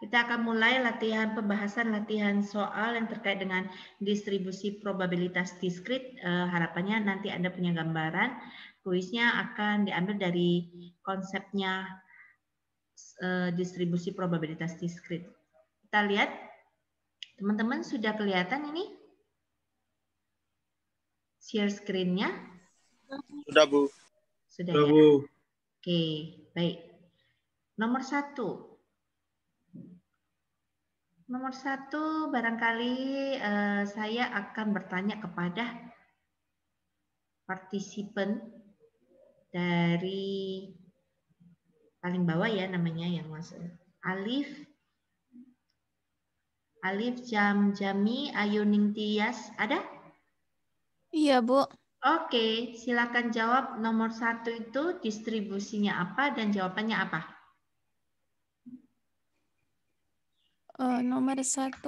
Kita akan mulai pembahasan latihan soal yang terkait dengan distribusi probabilitas diskrit. Harapannya nanti Anda punya gambaran. Kuisnya akan diambil dari konsepnya distribusi probabilitas diskrit. Kita lihat, teman-teman sudah kelihatan ini share screen-nya? Sudah, Bu. Sudah ya? Bu. Oke, baik. Nomor 1. Nomor 1, barangkali saya akan bertanya kepada partisipan dari paling bawah ya namanya yang masuk. Alif Jami Ayuning Tias, ada? Iya, Bu. Oke, silakan jawab nomor 1 itu distribusinya apa dan jawabannya apa? Nomor 1.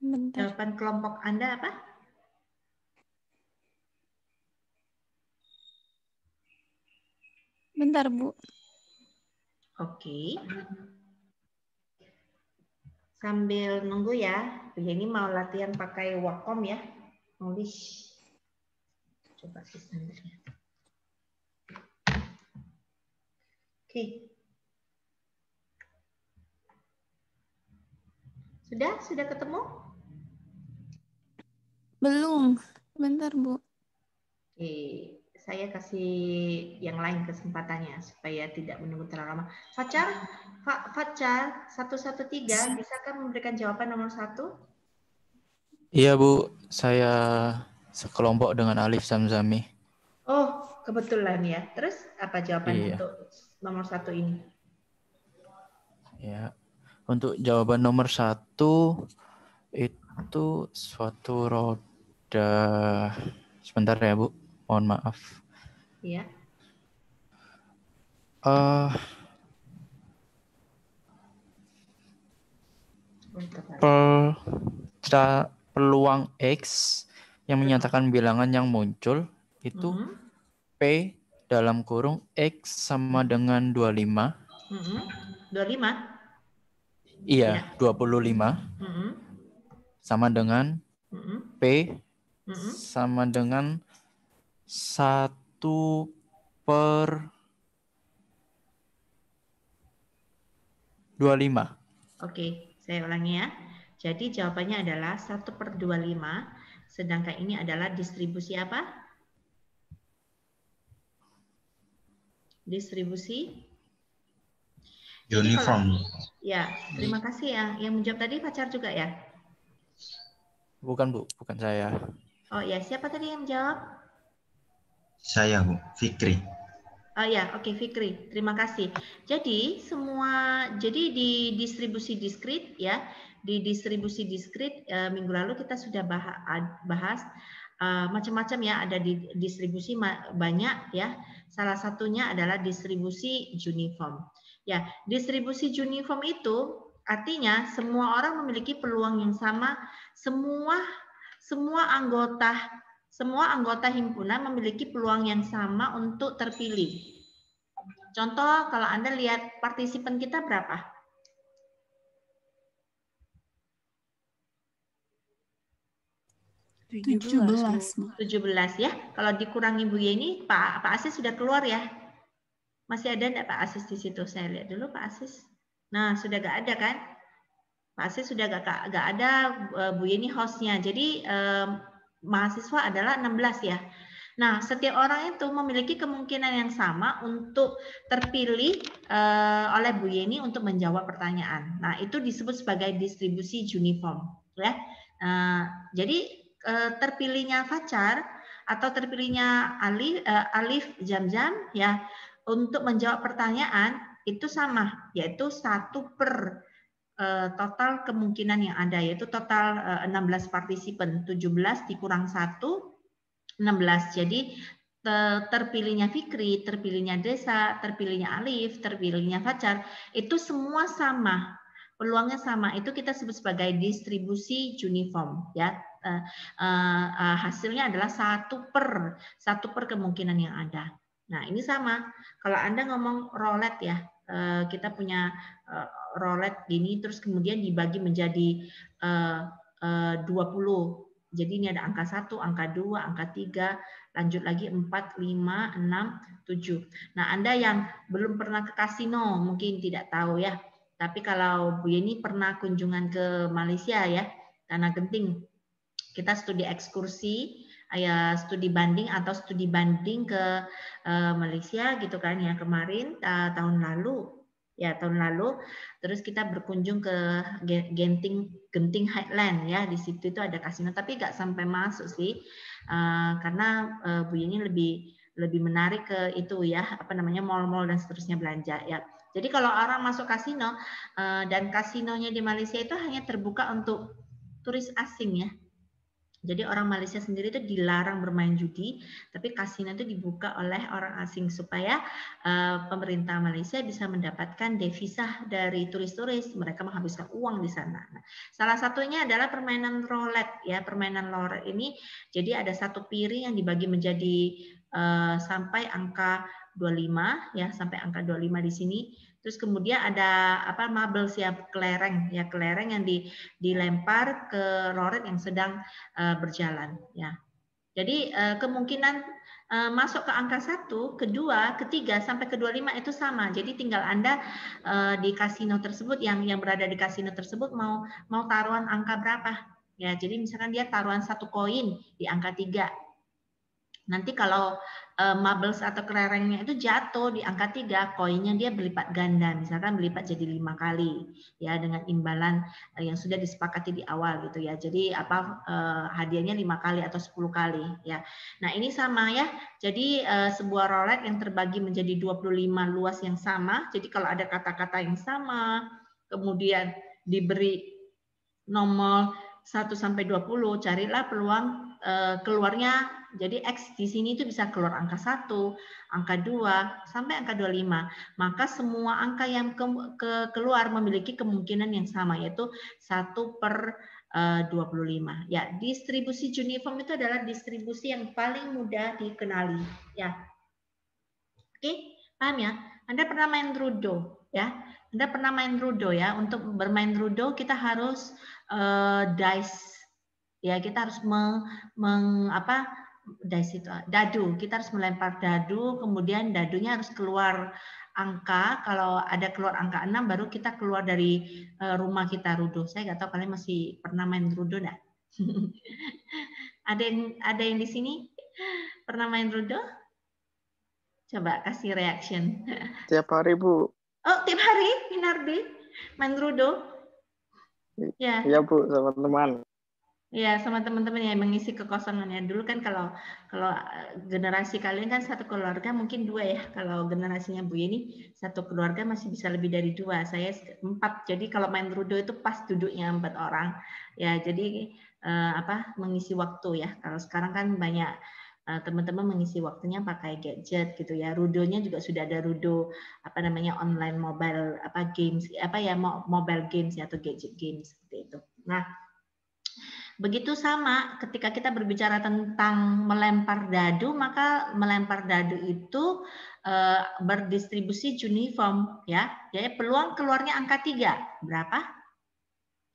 Bentar. Jawaban kelompok Anda apa? Bentar, Bu. Oke. Sambil nunggu ya. Ini mau latihan pakai Wacom ya. Nulis. Coba sih standarnya. Oke. Sudah ketemu? Belum. Bentar, Bu. Oke, saya kasih yang lain kesempatannya supaya tidak menunggu terlalu lama. Fajar, 113, bisakah memberikan jawaban nomor 1? Iya, Bu. Saya sekelompok dengan Alif Zamzami. Oh, kebetulan ya. Terus apa jawaban untuk nomor 1 ini? Ya. Untuk jawaban nomor 1 itu suatu roda. Sebentar ya, Bu. Mohon maaf. Iya. Peluang X yang menyatakan bilangan yang muncul itu P dalam kurung X sama dengan 25. 25? Iya, 25. Sama dengan P sama dengan 1/25. Oke, saya ulangi ya. Jadi jawabannya adalah 1/25, sedangkan ini adalah distribusi apa? Distribusi uniform. Ya, terima kasih yang menjawab tadi Fajar juga ya? Bukan, Bu, bukan saya. Oh ya, siapa tadi yang menjawab? Saya, Bu, Fikri. Oh ya, oke, Fikri. Terima kasih. Jadi di distribusi diskrit ya, minggu lalu kita sudah bahas macam-macam ya, ada di distribusi banyak ya. Salah satunya adalah distribusi uniform. Ya, distribusi uniform itu artinya semua orang memiliki peluang yang sama, semua anggota himpunan memiliki peluang yang sama untuk terpilih. Contoh, kalau Anda lihat partisipan kita berapa? 17 ya. Kalau dikurangi Bu Yeni, Pak Asis sudah keluar ya? Masih ada enggak Pak Asis di situ? Saya lihat dulu Pak Asis. Nah, sudah nggak ada kan? Pak Asis sudah nggak ada, Bu Yeni hostnya. Jadi mahasiswa adalah 16 ya. Nah, setiap orang itu memiliki kemungkinan yang sama untuk terpilih oleh Bu Yeni untuk menjawab pertanyaan. Nah, itu disebut sebagai distribusi uniform, ya. Jadi terpilihnya Fajar atau terpilihnya Alif Jam-Jam ya untuk menjawab pertanyaan itu sama, yaitu 1/, total kemungkinan yang ada, yaitu total 16 partisipan, 17 dikurang 1, 16. Jadi terpilihnya Fikri, terpilihnya Desa, terpilihnya Alif, terpilihnya Fajar, itu semua sama. Peluangnya sama. Itu kita sebut sebagai distribusi uniform ya. Hasilnya adalah 1/, kemungkinan yang ada. Nah, ini sama. Kalau Anda ngomong roulette ya, kita punya roulette gini, terus kemudian dibagi menjadi 20. Jadi ini ada angka 1, angka 2, angka 3, lanjut lagi 4, 5, 6, 7. Nah, Anda yang belum pernah ke kasino mungkin tidak tahu ya. Tapi kalau Bu Yeni pernah kunjungan ke Malaysia ya, Tanah Genting, kita studi ekskursi, ya studi banding atau studi banding ke Malaysia gitu kan ya kemarin tahun lalu, terus kita berkunjung ke Genting Highland ya, di situ itu ada kasino tapi nggak sampai masuk sih karena Bu Yeni lebih menarik ke itu ya, apa namanya, mall-mall dan seterusnya belanja ya. Jadi kalau orang masuk kasino dan kasinonya di Malaysia itu hanya terbuka untuk turis asing ya. Jadi orang Malaysia sendiri itu dilarang bermain judi, tapi kasino itu dibuka oleh orang asing supaya pemerintah Malaysia bisa mendapatkan devisa dari turis-turis, mereka menghabiskan uang di sana. Nah, salah satunya adalah permainan roulette ya, permainan roulette ini jadi ada satu piring yang dibagi menjadi sampai angka 25 ya, sampai angka 25 di sini. Terus kemudian ada apa, marbles ya, kelereng yang dilempar ke roulette yang sedang berjalan ya. Jadi kemungkinan masuk ke angka 1, kedua, ketiga sampai ke 25 itu sama. Jadi tinggal Anda di kasino tersebut yang berada di kasino tersebut mau taruhan angka berapa. Ya, jadi misalkan dia taruhan 1 koin di angka 3. Nanti kalau marbles atau kelerengnya itu jatuh di angka 3, koinnya dia berlipat ganda, misalkan berlipat jadi 5 kali ya, dengan imbalan yang sudah disepakati di awal gitu ya. Jadi hadiahnya 5 kali atau 10 kali ya. Nah, ini sama ya. Jadi sebuah roulette yang terbagi menjadi 25 luas yang sama. Jadi kalau ada kata-kata yang sama, kemudian diberi nomor 1 sampai 20, carilah peluang keluarnya. Jadi X di sini itu bisa keluar angka 1, angka 2, sampai angka 25. Maka semua angka yang keluar memiliki kemungkinan yang sama, yaitu 1/25. Ya, distribusi Juniform itu adalah distribusi yang paling mudah dikenali. Ya, oke, paham ya? Anda pernah main Ludo, ya? Anda pernah main Ludo ya? Untuk bermain Ludo kita harus dice. Ya, kita harus dice itu dadu. Kita harus melempar dadu, kemudian dadunya harus keluar angka. Kalau ada keluar angka 6 baru kita keluar dari rumah kita Ludo. Saya nggak tahu kalian masih pernah main Ludo enggak? Ada yang di sini pernah main Ludo? Coba kasih reaction. Tiap hari, Bu. Oh, tiap hari, Minardi main Ludo? Ya. Iya, Bu, sama teman. Ya, sama teman-teman yang mengisi kekosongannya. Dulu kan kalau generasi kalian kan satu keluarga mungkin 2 ya. Kalau generasinya Bu Yeni satu keluarga masih bisa lebih dari 2. Saya 4. Jadi kalau main Ludo itu pas duduknya 4 orang. Ya, jadi mengisi waktu ya. Kalau sekarang kan banyak teman-teman mengisi waktunya pakai gadget gitu ya. Ludonya juga sudah ada Ludo online mobile games mobile games ya, atau gadget games seperti itu. Nah, begitu sama ketika kita berbicara tentang melempar dadu, maka melempar dadu itu berdistribusi Juniform ya. Jadi peluang keluarnya angka 3. Berapa?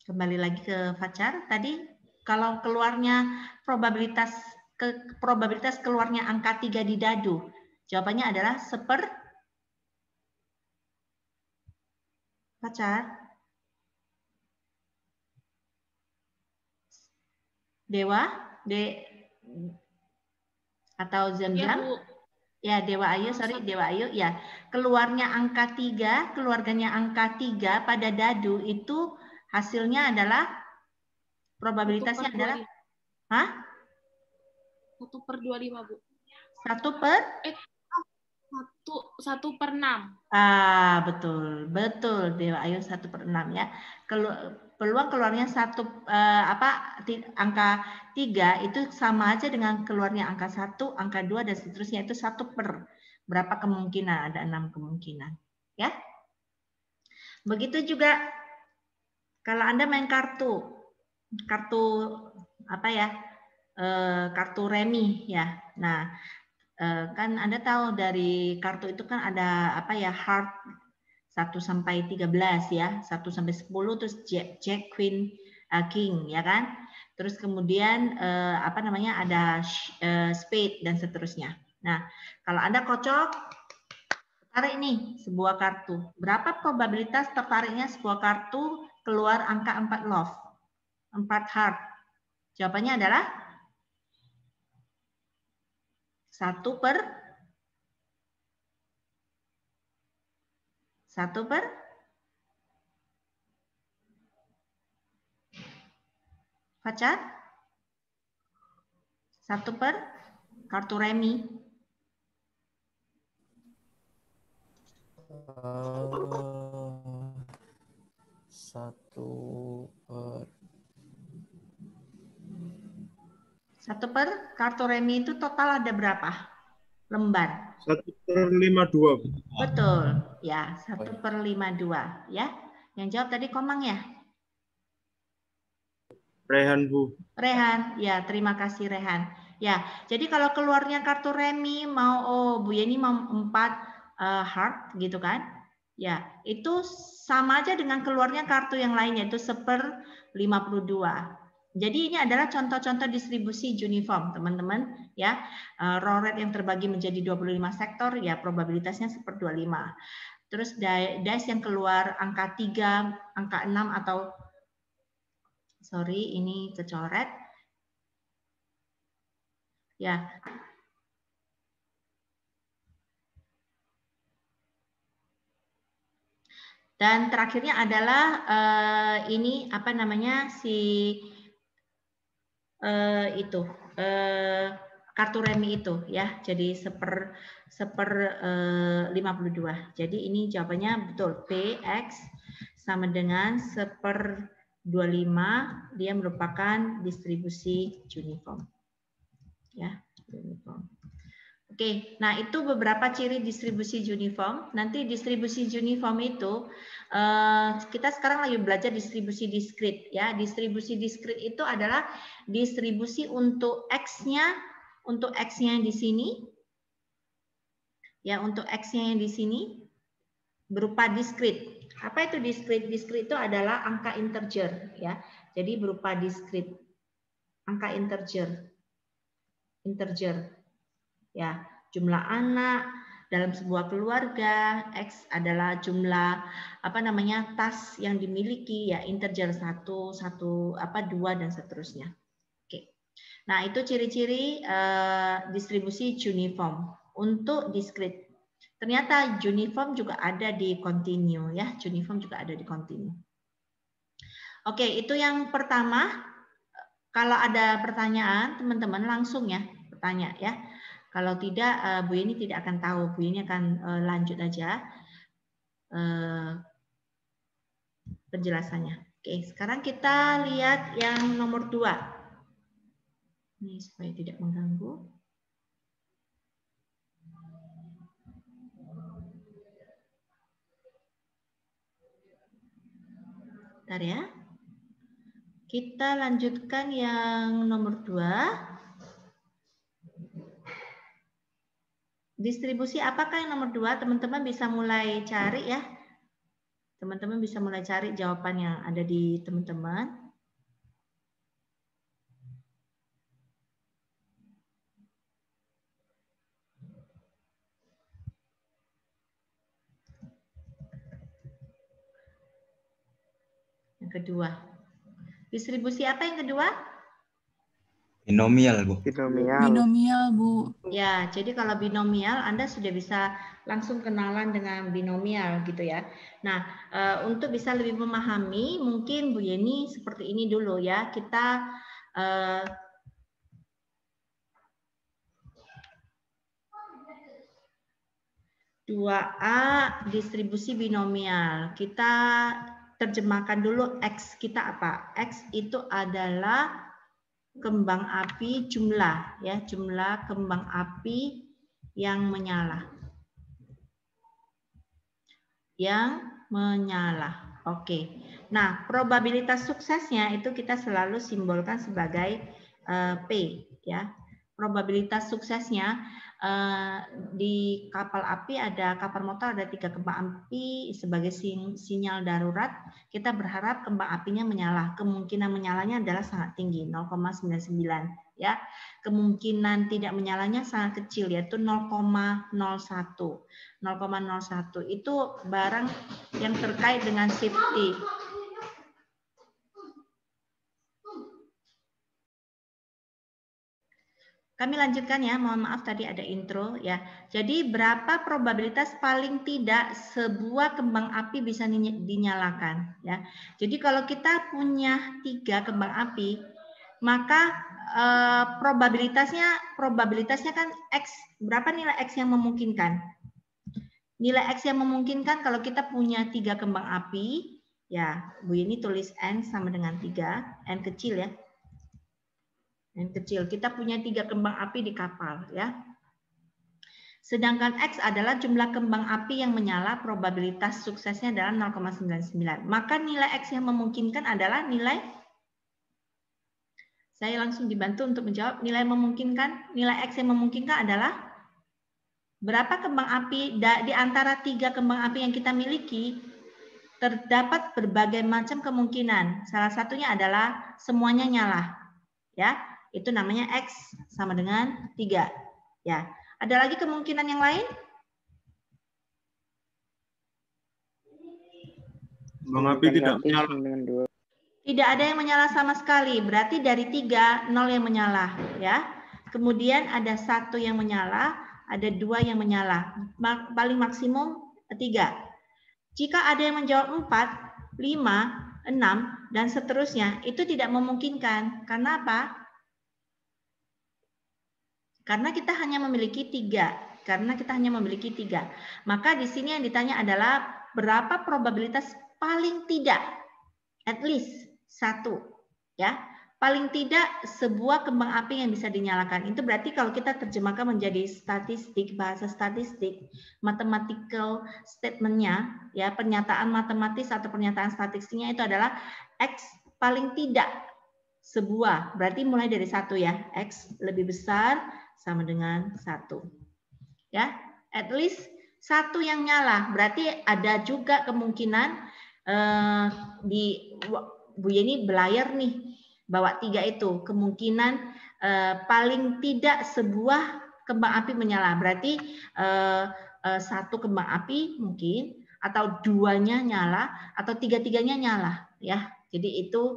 Kembali lagi ke Fajar tadi, kalau keluarnya probabilitas keluarnya angka 3 di dadu, jawabannya adalah Fajar. Dewa, atau Zam-Zam? Ya, Dewa Ayu, Dewa Ayu. Ya, keluarnya angka 3, keluarganya angka 3 pada dadu itu hasilnya adalah probabilitasnya adalah 1/25, Bu. 1/6. Betul Dewa Ayu, 1/6 ya. Peluang keluarnya angka 3 itu sama aja dengan keluarnya angka 1, angka 2 dan seterusnya, itu 1/, berapa kemungkinan? Ada 6 kemungkinan. Ya. Begitu juga kalau Anda main kartu kartu remi ya. Nah, Kan Anda tahu dari kartu itu kan ada apa ya, heart 1 sampai 13 ya, 1 sampai 10 terus Jack, Queen, King ya kan. Terus kemudian apa namanya, ada spade dan seterusnya. Nah, kalau Anda kocok, tarik nih sebuah kartu. Berapa probabilitas tertariknya sebuah kartu keluar angka 4 love, 4 heart? Jawabannya adalah 1 per Fajar? 1 per kartu remi. Satu per 1 per kartu remi itu total ada berapa lembar? 1/52. Betul, ya 1/52 ya. Yang jawab tadi Komang ya? Rehan, Bu. Rehan, ya terima kasih Rehan. Ya, jadi kalau keluarnya kartu remi mau Bu Yeni mau 4 heart gitu kan? Ya, itu sama aja dengan keluarnya kartu yang lainnya itu 1/52. Jadi ini adalah contoh-contoh distribusi uniform, teman-teman ya. Roll rate yang terbagi menjadi 25 sektor ya probabilitasnya 1/25. Terus dice yang keluar angka 3, angka 6 atau sorry ini kecoret. Ya. Dan terakhirnya adalah ini apa namanya itu kartu remi itu ya. Jadi 1/52. Jadi ini jawabannya betul. P X sama dengan 1/25. Dia merupakan distribusi uniform. Ya, uniform. Oke, nah itu beberapa ciri distribusi uniform. Nanti distribusi uniform itu kita sekarang lagi belajar distribusi diskrit ya. Distribusi diskrit itu adalah distribusi untuk X-nya yang di sini. Ya, untuk X-nya yang di sini berupa diskrit. Apa itu diskrit? Diskrit itu adalah angka integer ya. Jadi berupa diskrit. Angka integer. Ya, jumlah anak dalam sebuah keluarga, X adalah jumlah apa namanya tas yang dimiliki ya integer 1, 2 dan seterusnya. Oke. Nah, itu ciri-ciri distribusi uniform untuk diskrit. Ternyata uniform juga ada di continue ya, uniform juga ada di continue. Oke, itu yang pertama. Kalau ada pertanyaan, teman-teman langsung ya bertanya ya. Kalau tidak, Bu Yeni tidak akan tahu. Bu Yeni akan lanjut aja penjelasannya. Oke, sekarang kita lihat yang nomor 2. Ini supaya tidak mengganggu. Bentar ya. Kita lanjutkan yang nomor 2. Distribusi apakah yang nomor 2? Teman-teman bisa mulai cari ya. Teman-teman bisa mulai cari jawaban yang ada di teman-teman. Yang kedua. Distribusi apa yang kedua? Binomial, Bu. Binomial, Bu. Ya, jadi kalau binomial Anda sudah bisa langsung kenalan dengan binomial gitu ya. Nah, untuk bisa lebih memahami, mungkin Bu Yeni seperti ini dulu ya. Kita 2A distribusi binomial. Kita terjemahkan dulu X kita apa? X itu adalah kembang api jumlah ya, jumlah kembang api yang menyala. Oke. Nah, probabilitas suksesnya itu kita selalu simbolkan sebagai P ya. probabilitas suksesnya di kapal api ada kapal motor ada 3 kembang api sebagai sinyal darurat. Kita berharap kembang apinya menyala. Kemungkinan menyalanya adalah sangat tinggi 0,99 ya. Kemungkinan tidak menyalanya sangat kecil yaitu 0,01. 0,01 itu barang yang terkait dengan safety. Kami lanjutkan ya, mohon maaf tadi ada intro ya. Jadi berapa probabilitas paling tidak sebuah kembang api bisa dinyalakan ya. Jadi kalau kita punya 3 kembang api, maka probabilitasnya kan X. Berapa nilai X yang memungkinkan? Nilai X yang memungkinkan kalau kita punya 3 kembang api, ya Bu ini tulis N sama dengan 3, N kecil ya. N kecil. Kita punya 3 kembang api di kapal ya. Sedangkan X adalah jumlah kembang api yang menyala, probabilitas suksesnya adalah 0,99. Maka nilai X yang memungkinkan adalah nilai, saya langsung dibantu untuk menjawab, nilai X yang memungkinkan adalah berapa kembang api di antara 3 kembang api yang kita miliki, terdapat berbagai macam kemungkinan. Salah satunya adalah semuanya nyala. Ya. Itu namanya X sama dengan 3. Ya. Ada lagi kemungkinan yang lain? Kembang api tidak menyala. Tidak ada yang menyala sama sekali. Berarti dari 3, 0 yang menyala. Ya. Kemudian ada 1 yang menyala, ada 2 yang menyala. Paling maksimum 3. Jika ada yang menjawab 4, 5, 6, dan seterusnya, itu tidak memungkinkan. Karena apa? Karena kita hanya memiliki 3. Maka di sini yang ditanya adalah berapa probabilitas paling tidak, at least 1, ya, paling tidak sebuah kembang api yang bisa dinyalakan. Itu berarti kalau kita terjemahkan menjadi statistik, bahasa statistik, mathematical statement-nya, ya, pernyataan matematis atau pernyataan statistiknya itu adalah X paling tidak sebuah, berarti mulai dari 1 ya, X lebih besar sama dengan 1. Ya, at least 1 yang nyala. Berarti ada juga kemungkinan di Bu Yeni belayar nih, bawa 3 itu. Kemungkinan paling tidak sebuah kembang api menyala. Berarti 1 kembang api mungkin, atau 2-nya nyala, atau 3-3-nya nyala. Ya, jadi itu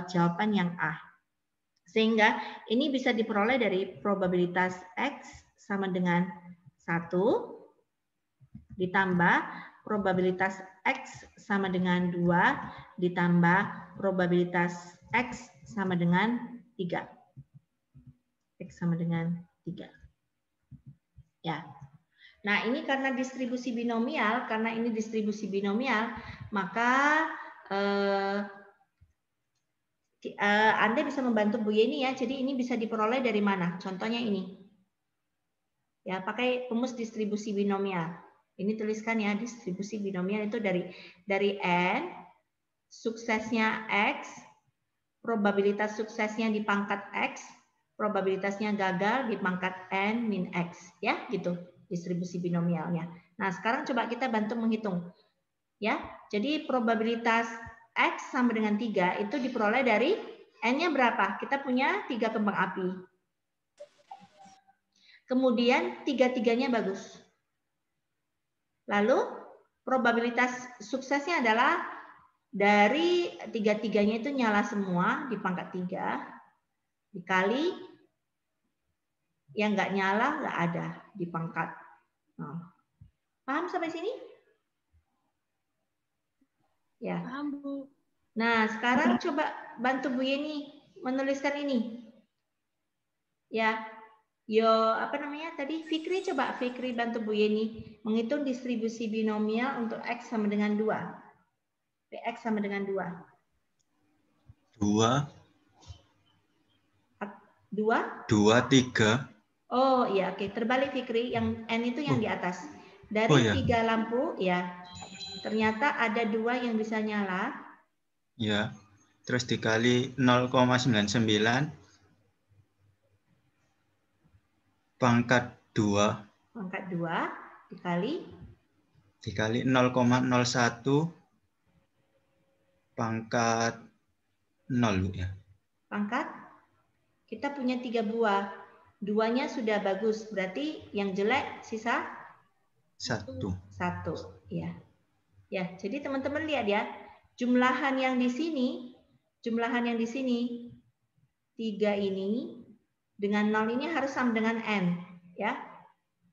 jawaban yang A. Sehingga ini bisa diperoleh dari probabilitas X sama dengan 1 ditambah probabilitas X sama dengan 2 ditambah probabilitas X sama dengan 3. X sama dengan 3. Ya. Nah, ini karena distribusi binomial, maka Anda bisa membantu Bu Yeni ya. Jadi ini bisa diperoleh dari mana? Contohnya ini. Ya, pakai rumus distribusi binomial. Ini tuliskan ya, distribusi binomial itu dari N, suksesnya X, probabilitas suksesnya di pangkat X, probabilitasnya gagal di pangkat N min X. Ya, gitu distribusi binomialnya. Nah, sekarang coba kita bantu menghitung. Ya, jadi probabilitas X sama dengan 3 itu diperoleh dari N-nya berapa? Kita punya 3 kembang api. Kemudian 3-3-nya bagus. Lalu probabilitas suksesnya adalah dari 3-3-nya itu nyala semua di pangkat 3 dikali yang nggak nyala nggak ada di pangkat. Nah, paham sampai sini? Ya. Paham, Bu. Nah, sekarang coba bantu Bu Yeni menuliskan ini. Ya. Apa namanya tadi? Fikri, coba Fikri bantu Bu Yeni menghitung distribusi binomial untuk X sama dengan 2. Px sama dengan 2. 2. 3. Oh iya, oke. Terbalik Fikri, yang N itu yang di atas. Dari 3 lampu, ya. Ternyata ada 2 yang bisa nyala. Ya. Terus dikali 0,99. pangkat 2 Pangkat 2 dikali 0,01 pangkat 0, Bu, ya. pangkat. Kita punya 3 buah. 2-nya sudah bagus. Berarti yang jelek sisa 1. 1. Ya. Ya, jadi teman-teman lihat ya. Jumlahan yang di sini 3 ini dengan 0 ini harus sama dengan N, ya.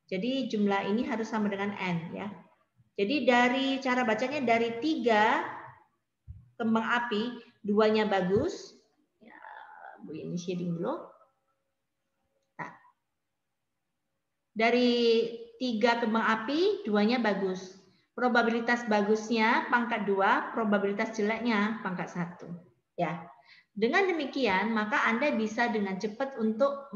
Jadi jumlah ini harus sama dengan N, ya. Jadi dari cara bacanya dari 3 kembang api, 2-nya bagus. Ya, Bu ini shading dulu. Nah, dari 3 kembang api, 2-nya bagus. Probabilitas bagusnya pangkat 2, probabilitas jeleknya pangkat 1. Ya. Dengan demikian, maka Anda bisa dengan cepat untuk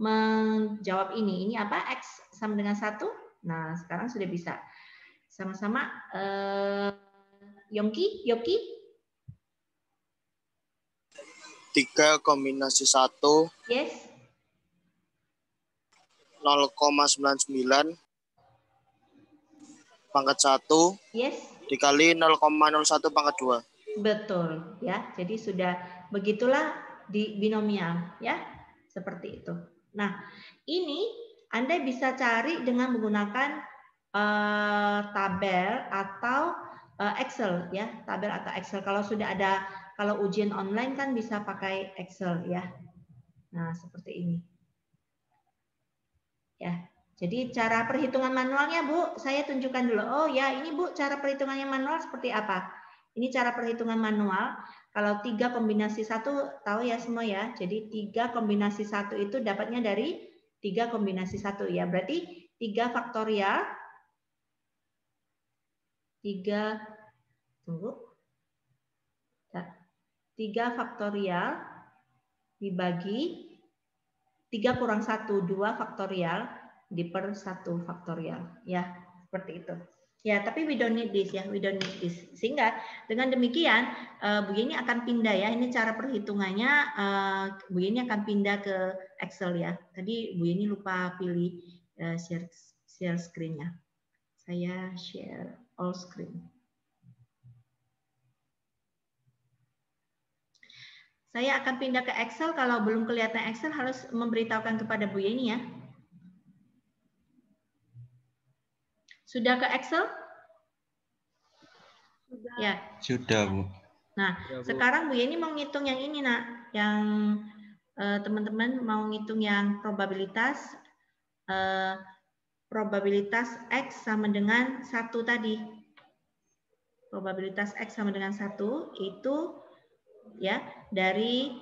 menjawab ini. Ini apa? X sama dengan 1. Nah, sekarang sudah bisa. Sama-sama. Yoki? 3 kombinasi 1. Yes. 0,99 pangkat 1. Yes. Dikali 0,01 pangkat 2. Betul, ya. Jadi sudah begitulah di binomial, ya. Seperti itu. Nah, ini Anda bisa cari dengan menggunakan tabel atau Excel, ya. Tabel atau Excel. Kalau sudah ada, kalau ujian online kan bisa pakai Excel, ya. Nah, seperti ini. Ya. Jadi cara perhitungan manualnya, Bu, saya tunjukkan dulu. Oh ya, ini Bu, cara perhitungannya manual seperti apa? Ini cara perhitungan manual. Kalau 3 kombinasi 1, tahu ya semua ya. Jadi 3 kombinasi 1 itu dapatnya dari 3 kombinasi 1 ya. Berarti 3 faktorial. 3 faktorial dibagi 3 kurang 1, 2 faktorial diper 1 faktorial. Ya, seperti itu. Ya, tapi we don't need this ya, we don't need this. Sehingga dengan demikian Bu Yeni akan pindah ya. Ini cara perhitungannya, Bu Yeni akan pindah ke Excel ya. Tadi Bu Yeni lupa pilih share screen-nya. Saya share all screen. Saya akan pindah ke Excel. Kalau belum kelihatan Excel harus memberitahukan kepada Bu Yeni ya. Sudah ke Excel? Sudah. Ya. Sudah, Bu. Nah, sekarang Bu Yeni mau ngitung yang ini, Nak. Yang teman-teman mau ngitung yang probabilitas X sama dengan 1 tadi. Probabilitas X sama dengan 1 itu ya dari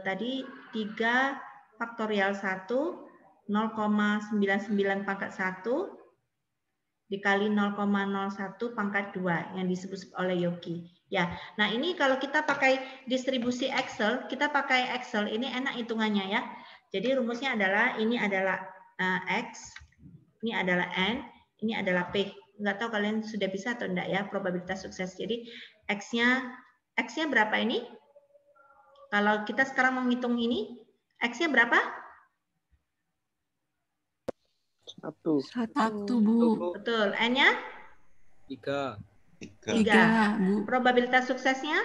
tadi 3 faktorial 1, 0,99 pangkat 1, dikali 0,01 pangkat 2 yang disebut oleh Yoki. Ya, nah ini kalau kita pakai distribusi Excel, kita pakai Excel ini enak hitungannya ya. Jadi rumusnya adalah ini adalah X, ini adalah N, ini adalah P. Nggak tahu kalian sudah bisa atau enggak ya probabilitas sukses. Jadi X-nya berapa ini? Kalau kita sekarang mau ngitung ini, X-nya berapa? 1, Bu. Betul. N-nya? 3. 3. Bu. Probabilitas suksesnya?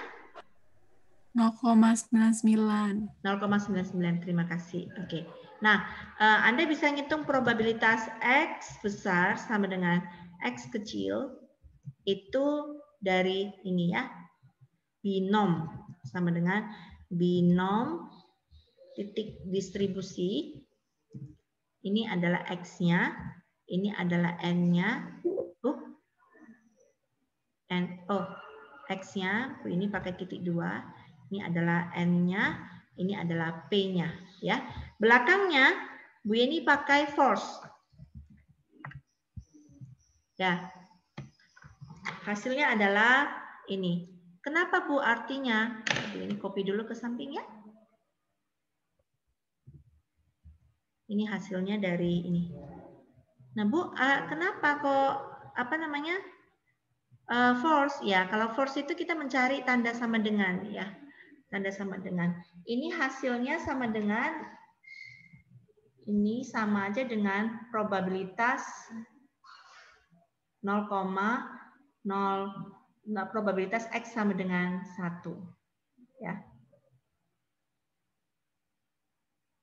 0,99. 0,99. Terima kasih. Oke. Nah, Anda bisa ngitung probabilitas X besar sama dengan X kecil itu dari ini ya. Binom sama dengan binom titik distribusi. Ini adalah X-nya, ini adalah N-nya. X-nya, ini pakai titik 2. Ini adalah N-nya, ini adalah P-nya. Ya. Belakangnya, Bu Yeni pakai force. Ya. Hasilnya adalah ini. Kenapa Bu artinya? Bu Yeni copy dulu ke samping ya. Ini hasilnya dari ini. Nah, Bu, kenapa kok force? Ya, kalau force itu kita mencari tanda sama dengan ya. Tanda sama dengan. Ini hasilnya sama dengan ini sama aja dengan probabilitas 0,0, probabilitas X sama dengan 1. Ya.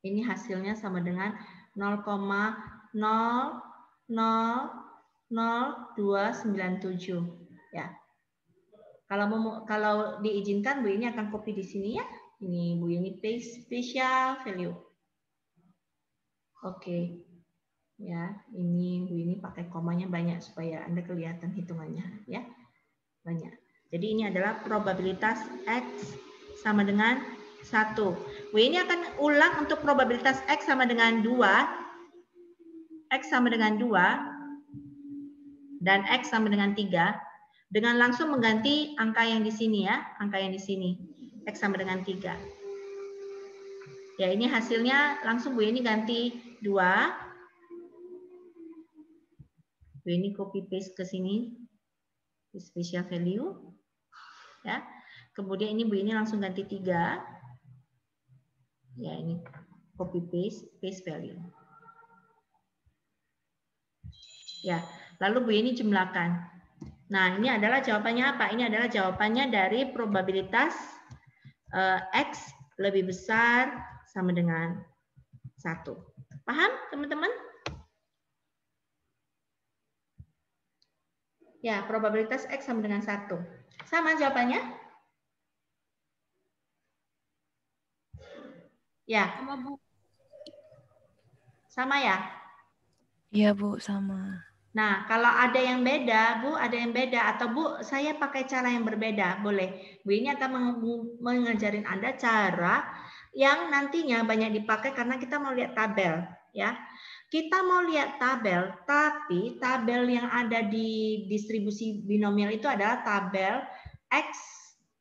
Ini hasilnya sama dengan 0,0000297. Ya. Kalau diizinkan, Bu ini akan copy di sini ya. Ini Bu ini paste special value. Oke. Ya, ini Bu ini pakai komanya banyak supaya Anda kelihatan hitungannya ya. Banyak. Jadi ini adalah probabilitas X sama dengan 1. Bu ini akan ulang untuk probabilitas X sama dengan 2. X sama dengan 2 dan X sama dengan 3 dengan langsung mengganti angka yang di sini ya, angka yang di sini. X sama dengan 3. Ya, ini hasilnya langsung Bu ini ganti 2. Bu ini copy paste ke sini. Special value. Ya. Kemudian ini Bu ini langsung ganti 3. Ya, ini copy paste value. Ya, lalu Bu ini jumlahkan. Nah, ini adalah jawabannya apa? Ini adalah jawabannya dari probabilitas X lebih besar sama dengan 1. Paham, teman-teman? Ya, probabilitas X sama dengan 1. Sama jawabannya? Ya. Sama, Bu. Sama ya? Iya, Bu, sama. Nah, kalau ada yang beda, Bu, ada yang beda. Atau Bu, saya pakai cara yang berbeda, boleh. Bu ini akan mengajarin Anda cara yang nantinya banyak dipakai karena kita mau lihat tabel. Ya, kita mau lihat tabel, tapi tabel yang ada di distribusi binomial itu adalah tabel X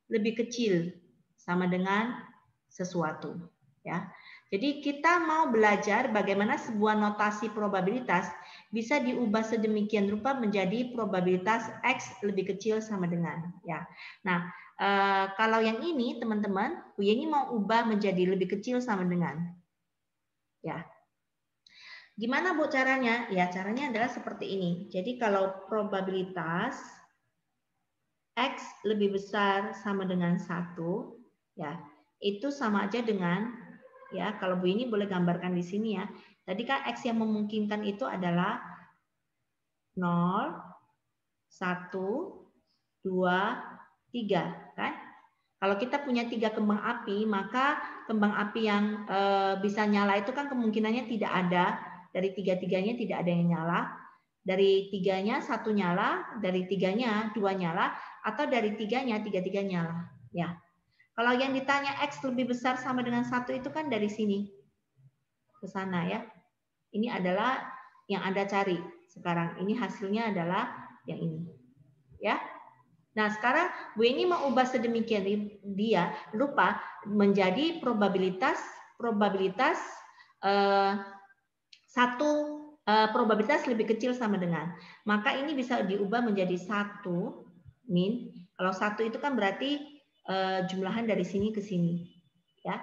lebih kecil sama dengan sesuatu. Ya, jadi kita mau belajar bagaimana sebuah notasi probabilitas bisa diubah sedemikian rupa menjadi probabilitas X lebih kecil sama dengan ya. Nah, kalau yang ini teman-teman, Bu Yeni mau ubah menjadi lebih kecil sama dengan ya. Gimana Bu caranya? Ya, caranya adalah seperti ini. Jadi kalau probabilitas X lebih besar sama dengan 1 ya, itu sama aja dengan ya, kalau Bu ini boleh gambarkan di sini ya. Tadi kan X yang memungkinkan itu adalah 0, 1, 2, 3 kan? Kalau kita punya 3 kembang api, maka kembang api yang bisa nyala itu kan kemungkinannya tidak ada. Dari 3-3-nya tidak ada yang nyala. Dari 3-nya 1 nyala, dari 3-nya 2 nyala, atau dari 3-nya 3-3 nyala. Ya. Kalau yang ditanya X lebih besar sama dengan 1 itu kan dari sini ke sana ya. Ini adalah yang Anda cari sekarang. Ini hasilnya adalah yang ini. Ya. Nah, sekarang Bu ini mau ubah sedemikian rupa menjadi probabilitas probabilitas lebih kecil sama dengan. Maka ini bisa diubah menjadi 1 min. Kalau 1 itu kan berarti jumlahan dari sini ke sini, ya.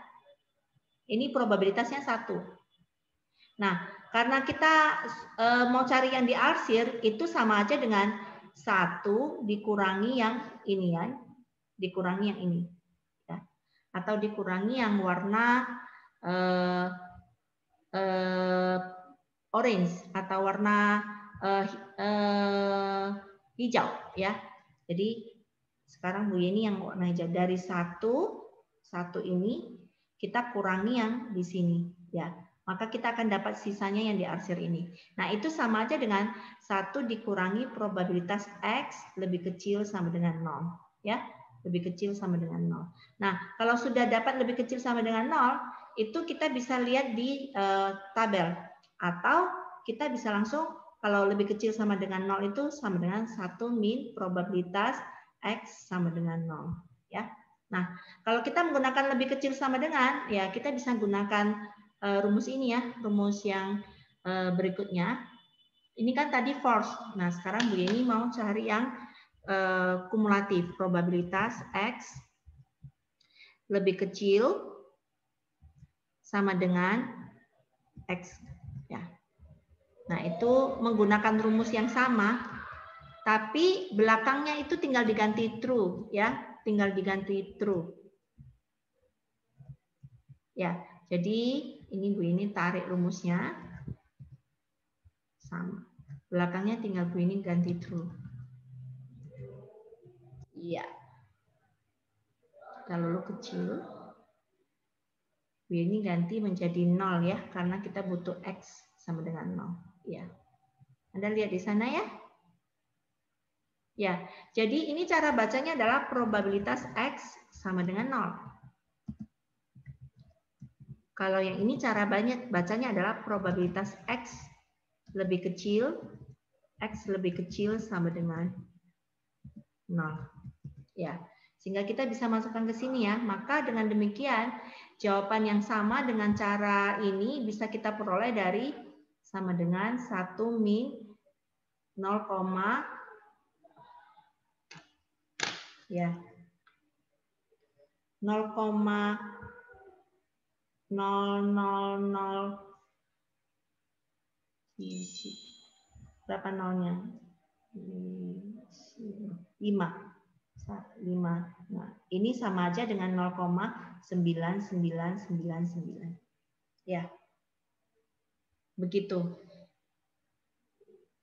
Ini probabilitasnya 1. Nah, karena kita mau cari yang diarsir, itu sama aja dengan 1 dikurangi yang ini ya, dikurangi yang ini, ya. Atau dikurangi yang warna orange atau warna hijau, ya. Jadi sekarang Bu Yeni yang warna hijau dari 1 ini kita kurangi yang di sini ya. Maka kita akan dapat sisanya yang diarsir ini. Nah, itu sama aja dengan 1 dikurangi probabilitas X lebih kecil sama dengan 0 ya. Lebih kecil sama dengan 0. Nah, kalau sudah dapat lebih kecil sama dengan 0, itu kita bisa lihat di tabel atau kita bisa langsung kalau lebih kecil sama dengan 0 itu sama dengan 1 min probabilitas X sama dengan 0 ya. Nah, kalau kita menggunakan lebih kecil sama dengan ya kita bisa gunakan rumus ini ya, rumus yang berikutnya. Ini kan tadi force. Nah, sekarang Bu Yeni mau cari yang kumulatif, probabilitas X lebih kecil sama dengan X. Ya. Nah, itu menggunakan rumus yang sama, tapi belakangnya itu tinggal diganti true, ya, tinggal diganti true. Ya, jadi ini Bu ini tarik rumusnya sama. Belakangnya tinggal Bu ini ganti true. Iya. Kalau lu kecil, Bu ini ganti menjadi 0 ya, karena kita butuh X sama dengan 0. Ya. Anda lihat di sana ya. Ya, jadi ini cara bacanya adalah probabilitas X sama dengan 0. Kalau yang ini cara bacanya adalah probabilitas X lebih kecil, X lebih kecil sama dengan 0. Ya, sehingga kita bisa masukkan ke sini ya. Maka dengan demikian, jawaban yang sama dengan cara ini bisa kita peroleh dari sama dengan 1 min 0, ya 0,000 berapa nolnya? 5. Nah, ini sama aja dengan 0,9999. Ya. Begitu.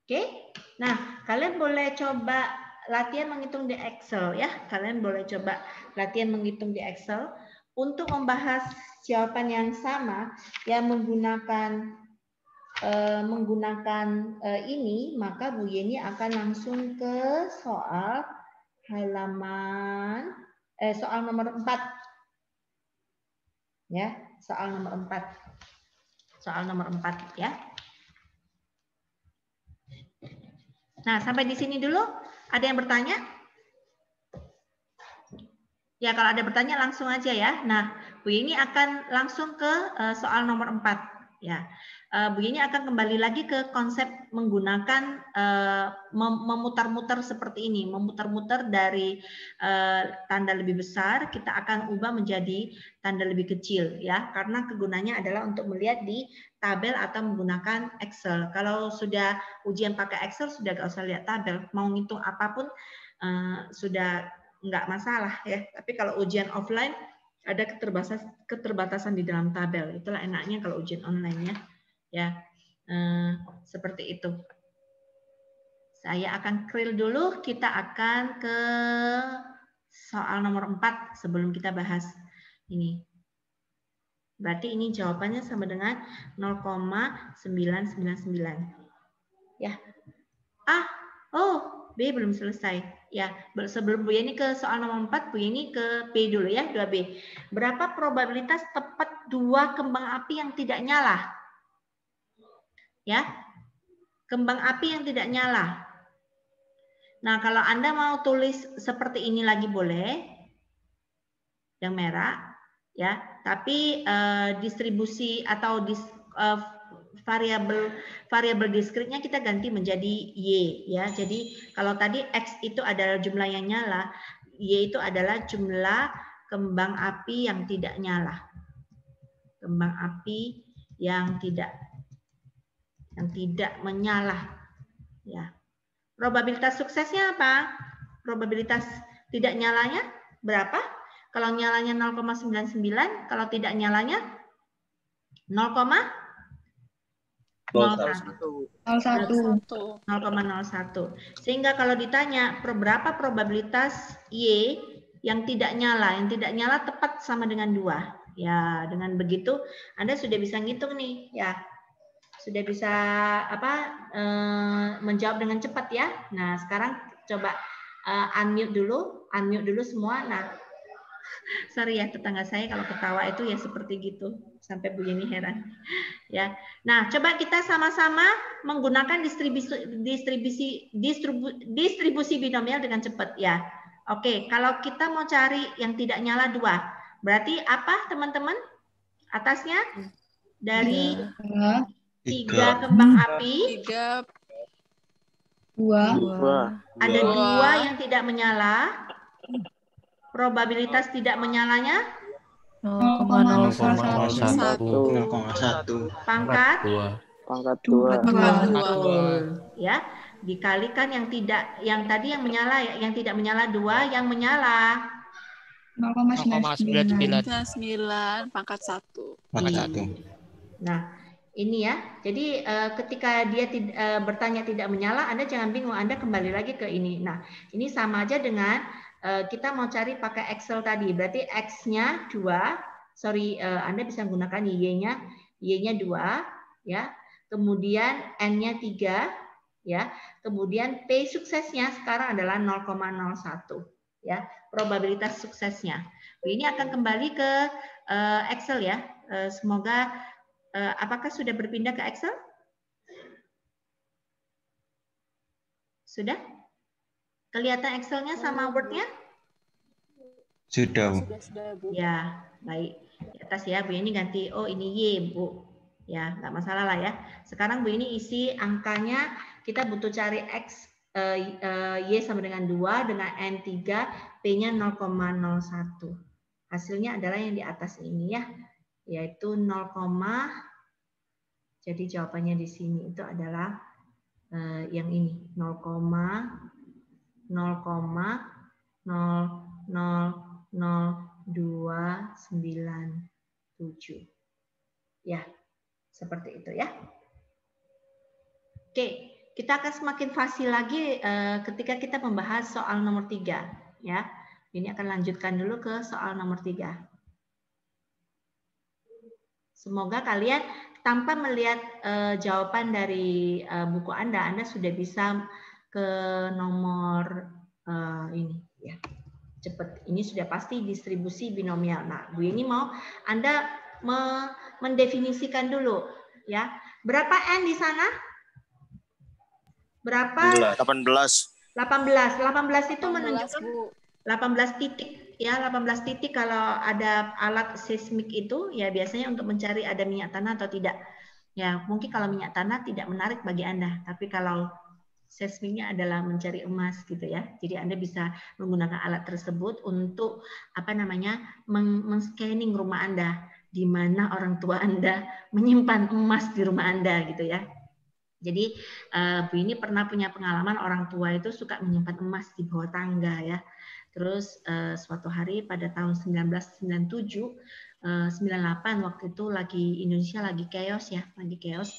Oke? Nah, kalian boleh coba latihan menghitung di Excel ya. Kalian boleh coba latihan menghitung di Excel untuk membahas jawaban yang sama yang menggunakan ini, maka Bu Yeni akan langsung ke soal halaman soal nomor 4. Ya, soal nomor 4. Soal nomor 4 ya. Nah, sampai di sini dulu. Ada yang bertanya? Ya, kalau ada bertanya langsung aja ya. Nah, Bu Yeni akan langsung ke soal nomor 4 ya. Bu Yeni akan kembali lagi ke konsep menggunakan memutar-mutar seperti ini, memutar-mutar dari tanda lebih besar kita akan ubah menjadi tanda lebih kecil ya, karena kegunaannya adalah untuk melihat di tabel atau menggunakan Excel. Kalau sudah ujian pakai Excel sudah nggak usah lihat tabel, mau ngitung apapun sudah nggak masalah ya. Tapi kalau ujian offline ada keterbatasan di dalam tabel. Itulah enaknya kalau ujian online ya. Seperti itu. Saya akan clear dulu. Kita akan ke soal nomor 4 sebelum kita bahas ini. Berarti ini jawabannya sama dengan 0,999. Ya. B belum selesai. Ya, sebelum Bu Yeni ke soal nomor 4, Bu Yeni ke B dulu ya, 2B. Berapa probabilitas tepat 2 kembang api yang tidak nyala? Ya. Kembang api yang tidak nyala. Nah, kalau Anda mau tulis seperti ini lagi boleh. Yang merah, ya. Tapi distribusi atau variabel diskritnya kita ganti menjadi Y ya. Jadi kalau tadi X itu adalah jumlah yang nyala, Y itu adalah jumlah kembang api yang tidak nyala. Kembang api yang tidak menyala ya. Probabilitas suksesnya apa? Probabilitas tidak nyalanya berapa? Kalau nyalanya 0,99, kalau tidak nyalanya 0,01. Sehingga kalau ditanya berapa probabilitas Y yang tidak nyala tepat sama dengan 2. Ya, dengan begitu Anda sudah bisa ngitung nih, ya. Sudah bisa menjawab dengan cepat ya. Nah, sekarang coba unmute dulu semua. Nah, sorry ya tetangga saya kalau ketawa itu ya seperti gitu sampai Bu Yeni heran ya. Nah, coba kita sama-sama menggunakan distribusi binomial dengan cepat ya. Oke, kalau kita mau cari yang tidak nyala 2, berarti apa teman-teman? Atasnya dari 3 kembang api 2. ada 2 yang tidak menyala. Probabilitas tidak menyalanya 0,01. 0,1 Pangkat 2. Pangkat 2. betul. Ya, dikalikan yang tadi yang menyala, yang tidak menyala 2, yang menyala 0,99. 9 pangkat 1. pangkat 1. Nah, ini ya. Jadi ketika dia bertanya tidak menyala, Anda jangan bingung. Anda kembali lagi ke ini. Nah, ini sama aja dengan kita mau cari pakai Excel tadi. Berarti X-nya 2. Sorry, Anda bisa menggunakan Y-nya 2. Ya. Kemudian N-nya 3. Ya. Kemudian P suksesnya sekarang adalah 0,01. Ya. Probabilitas suksesnya. Ini akan kembali ke Excel ya. Semoga apakah sudah berpindah ke Excel? Sudah? Kelihatan Excel-nya sama Word-nya? Sudah, Bu. Ya, baik. Di atas ya, Bu ini ganti, oh ini Y, Bu. Ya, nggak masalah lah ya. Sekarang Bu ini isi angkanya, kita butuh cari X, Y sama dengan 2, dengan N 3, P-nya 0,01. Hasilnya adalah yang di atas ini ya, yaitu 0, jadi jawabannya di sini itu adalah yang ini 0,0000297. Ya, seperti itu ya. Oke, kita akan semakin fasih lagi ketika kita membahas soal nomor 3 ya. Ini akan lanjutkan dulu ke soal nomor 3. Semoga kalian tanpa melihat jawaban dari buku Anda sudah bisa ke nomor ini ya. Cepat. Ini sudah pasti distribusi binomial. Nah, Bu ini mau Anda mendefinisikan dulu ya. Berapa N di sana? Berapa? 18. 18 itu menunjukkan 18 titik ya, 18 titik kalau ada alat seismik itu ya biasanya untuk mencari ada minyak tanah atau tidak. Ya, mungkin kalau minyak tanah tidak menarik bagi Anda, tapi kalau seismiknya adalah mencari emas gitu ya. Jadi Anda bisa menggunakan alat tersebut untuk men-scanning rumah Anda, di mana orang tua Anda menyimpan emas di rumah Anda gitu ya. Jadi Bu ini pernah punya pengalaman orang tua itu suka menyimpan emas di bawah tangga ya. Terus suatu hari pada tahun 1997, 98 waktu itu Indonesia lagi chaos ya, lagi chaos.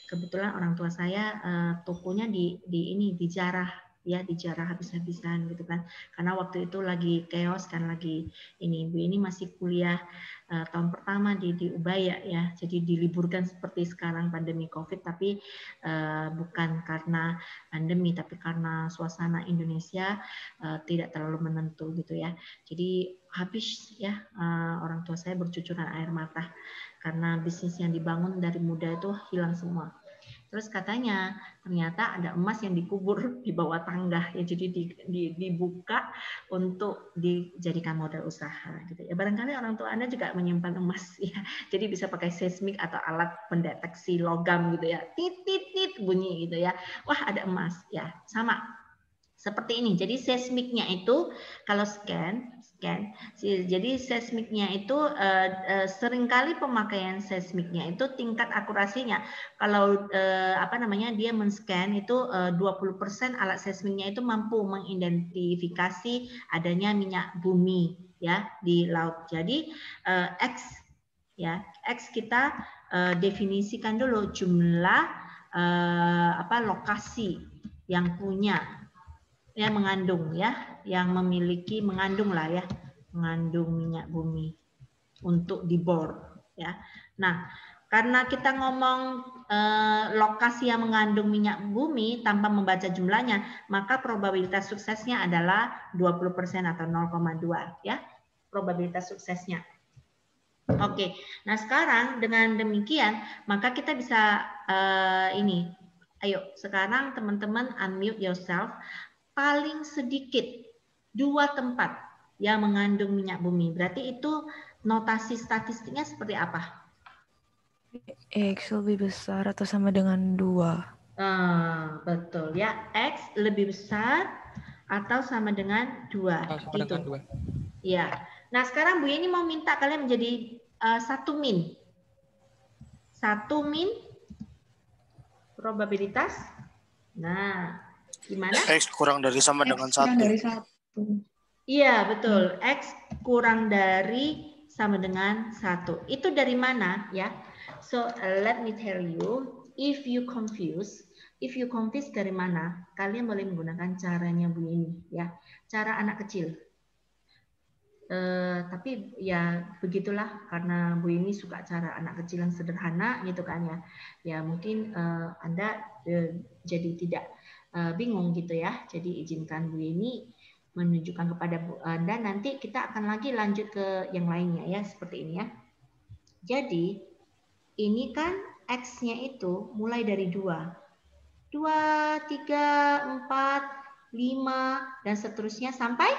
Kebetulan orang tua saya tokonya dijarah ya, dijarah habis-habisan gitu kan. Karena waktu itu lagi chaos kan, lagi ini. Bu ini masih kuliah tahun pertama di Ubaya ya. Jadi diliburkan seperti sekarang pandemi Covid, tapi bukan karena pandemi tapi karena suasana Indonesia tidak terlalu menentu gitu ya. Jadi habis ya orang tua saya bercucuran air mata karena bisnis yang dibangun dari muda itu hilang semua. Terus katanya ternyata ada emas yang dikubur di bawah tangga ya, jadi dibuka untuk dijadikan modal usaha gitu ya. Barangkali orang tua Anda juga menyimpan emas ya, jadi bisa pakai seismik atau alat pendeteksi logam gitu ya, tit tit tit bunyi gitu ya, wah ada emas ya, sama seperti ini. Jadi seismiknya itu kalau scan, jadi seismiknya itu seringkali pemakaian seismiknya itu tingkat akurasinya kalau dia men-scan itu 20% alat seismiknya itu mampu mengidentifikasi adanya minyak bumi ya di laut. Jadi X kita definisikan dulu jumlah lokasi yang punya yang mengandung ya, yang memiliki mengandung minyak bumi untuk dibor ya. Nah, karena kita ngomong lokasi yang mengandung minyak bumi tanpa membaca jumlahnya, maka probabilitas suksesnya adalah 20% atau 0,2 ya. Probabilitas suksesnya. Oke. Nah, sekarang dengan demikian maka kita bisa ini. Ayo, sekarang teman-teman unmute yourself. Paling sedikit 2 tempat yang mengandung minyak bumi. Berarti itu notasi statistiknya seperti apa? X lebih besar atau sama dengan 2. Betul ya, X lebih besar atau sama dengan 2. Gitu. Ya. Nah, sekarang Bu Yeni mau minta kalian menjadi satu min. Satu min probabilitas. Nah, gimana? X kurang dari sama dengan Kurang 1. dari 1. Iya, betul. X kurang dari sama dengan 1. Itu dari mana ya? So, let me tell you, if you confuse dari mana? Kalian boleh menggunakan caranya Bu Yeni ya. Cara anak kecil. Tapi ya begitulah, karena Bu Yeni suka cara anak kecil yang sederhana gitu kan ya. Ya mungkin Anda jadi tidak bingung gitu ya. Jadi izinkan Bu Yeni menunjukkan kepada Anda, nanti kita akan lagi lanjut ke yang lainnya ya, seperti ini ya. Jadi ini kan X-nya itu mulai dari 2, 3, 4, 5 dan seterusnya sampai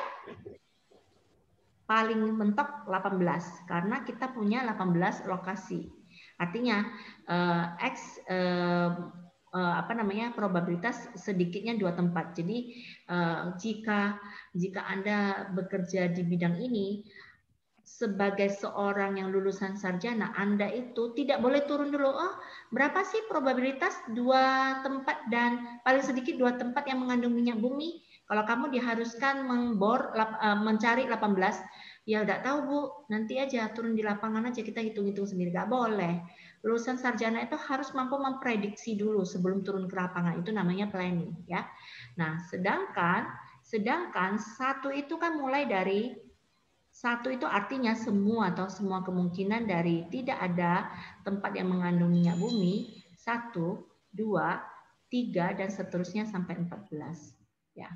paling mentok 18, karena kita punya 18 lokasi. Artinya X probabilitas sedikitnya 2 tempat. Jadi jika Anda bekerja di bidang ini sebagai seorang yang lulusan sarjana, Anda itu tidak boleh turun dulu. Oh, berapa sih probabilitas 2 tempat dan paling sedikit 2 tempat yang mengandung minyak bumi? Kalau kamu diharuskan mencari 18, ya udah tahu Bu, nanti aja turun di lapangan aja, kita hitung-hitung sendiri. Nggak boleh. Lulusan sarjana itu harus mampu memprediksi dulu sebelum turun ke lapangan. Itu namanya planning ya. Nah, sedangkan 1 itu kan mulai dari 1 itu artinya semua kemungkinan dari tidak ada tempat yang mengandung minyak bumi, 1, 2, 3 dan seterusnya sampai 14 ya.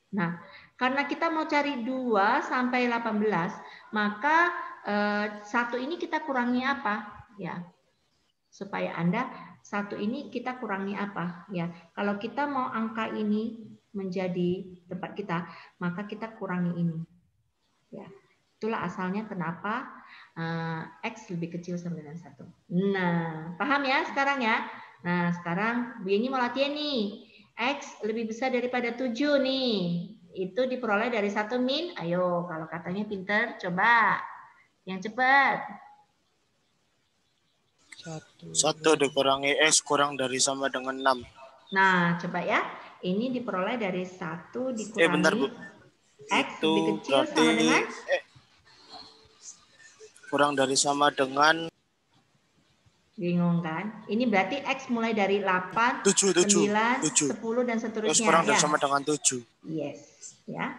Nah, karena kita mau cari 2 sampai 18, maka 1 ini kita kurangi apa? Ya. Supaya Anda 1 ini kita kurangi apa? Ya. Kalau kita mau angka ini menjadi tempat kita, maka kita kurangi ini. Ya. Itulah asalnya kenapa X lebih kecil sama dengan 1. Nah, paham ya sekarang ya? Nah, sekarang Bu Yeni mau latihan nih. X lebih besar daripada 7 nih. Itu diperoleh dari 1 min. Ayo, kalau katanya pinter, coba. Yang cepat. 1 dikurangi X kurang dari sama dengan 6. Nah, coba ya. Ini diperoleh dari 1 dikurangi Bentar, Bu. X Itu lebih kecil berarti sama dengan kurang dari sama dengan bingung kan? Ini berarti X mulai dari 8, 7, 9, 7. 10 dan X seterusnya kurang ya. dari sama dengan 7. Yes, ya.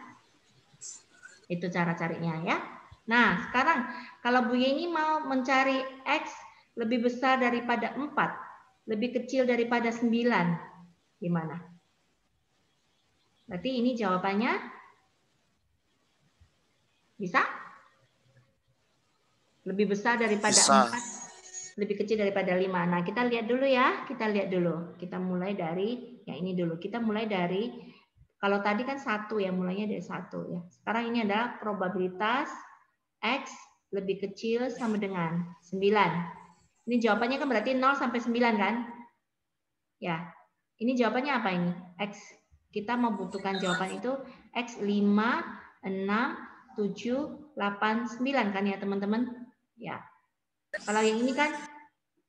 Itu cara carinya ya. Nah, sekarang kalau Bu Yeni mau mencari X lebih besar daripada 4, lebih kecil daripada 9, gimana? Berarti ini jawabannya bisa? Lebih besar daripada Bisa. 4. Lebih kecil daripada 5. Nah, kita lihat dulu ya. Kita lihat dulu. Kita mulai dari yang ini dulu. Kita mulai dari, kalau tadi kan 1 ya, mulainya dari 1 ya. Sekarang ini adalah probabilitas X lebih kecil sama dengan 9. Ini jawabannya kan berarti 0 sampai 9 kan? Ya. Ini jawabannya apa ini? X. Kita membutuhkan jawaban itu X 5, 6, 7, 8, 9 kan ya teman-teman? Ya. Kalau yang ini kan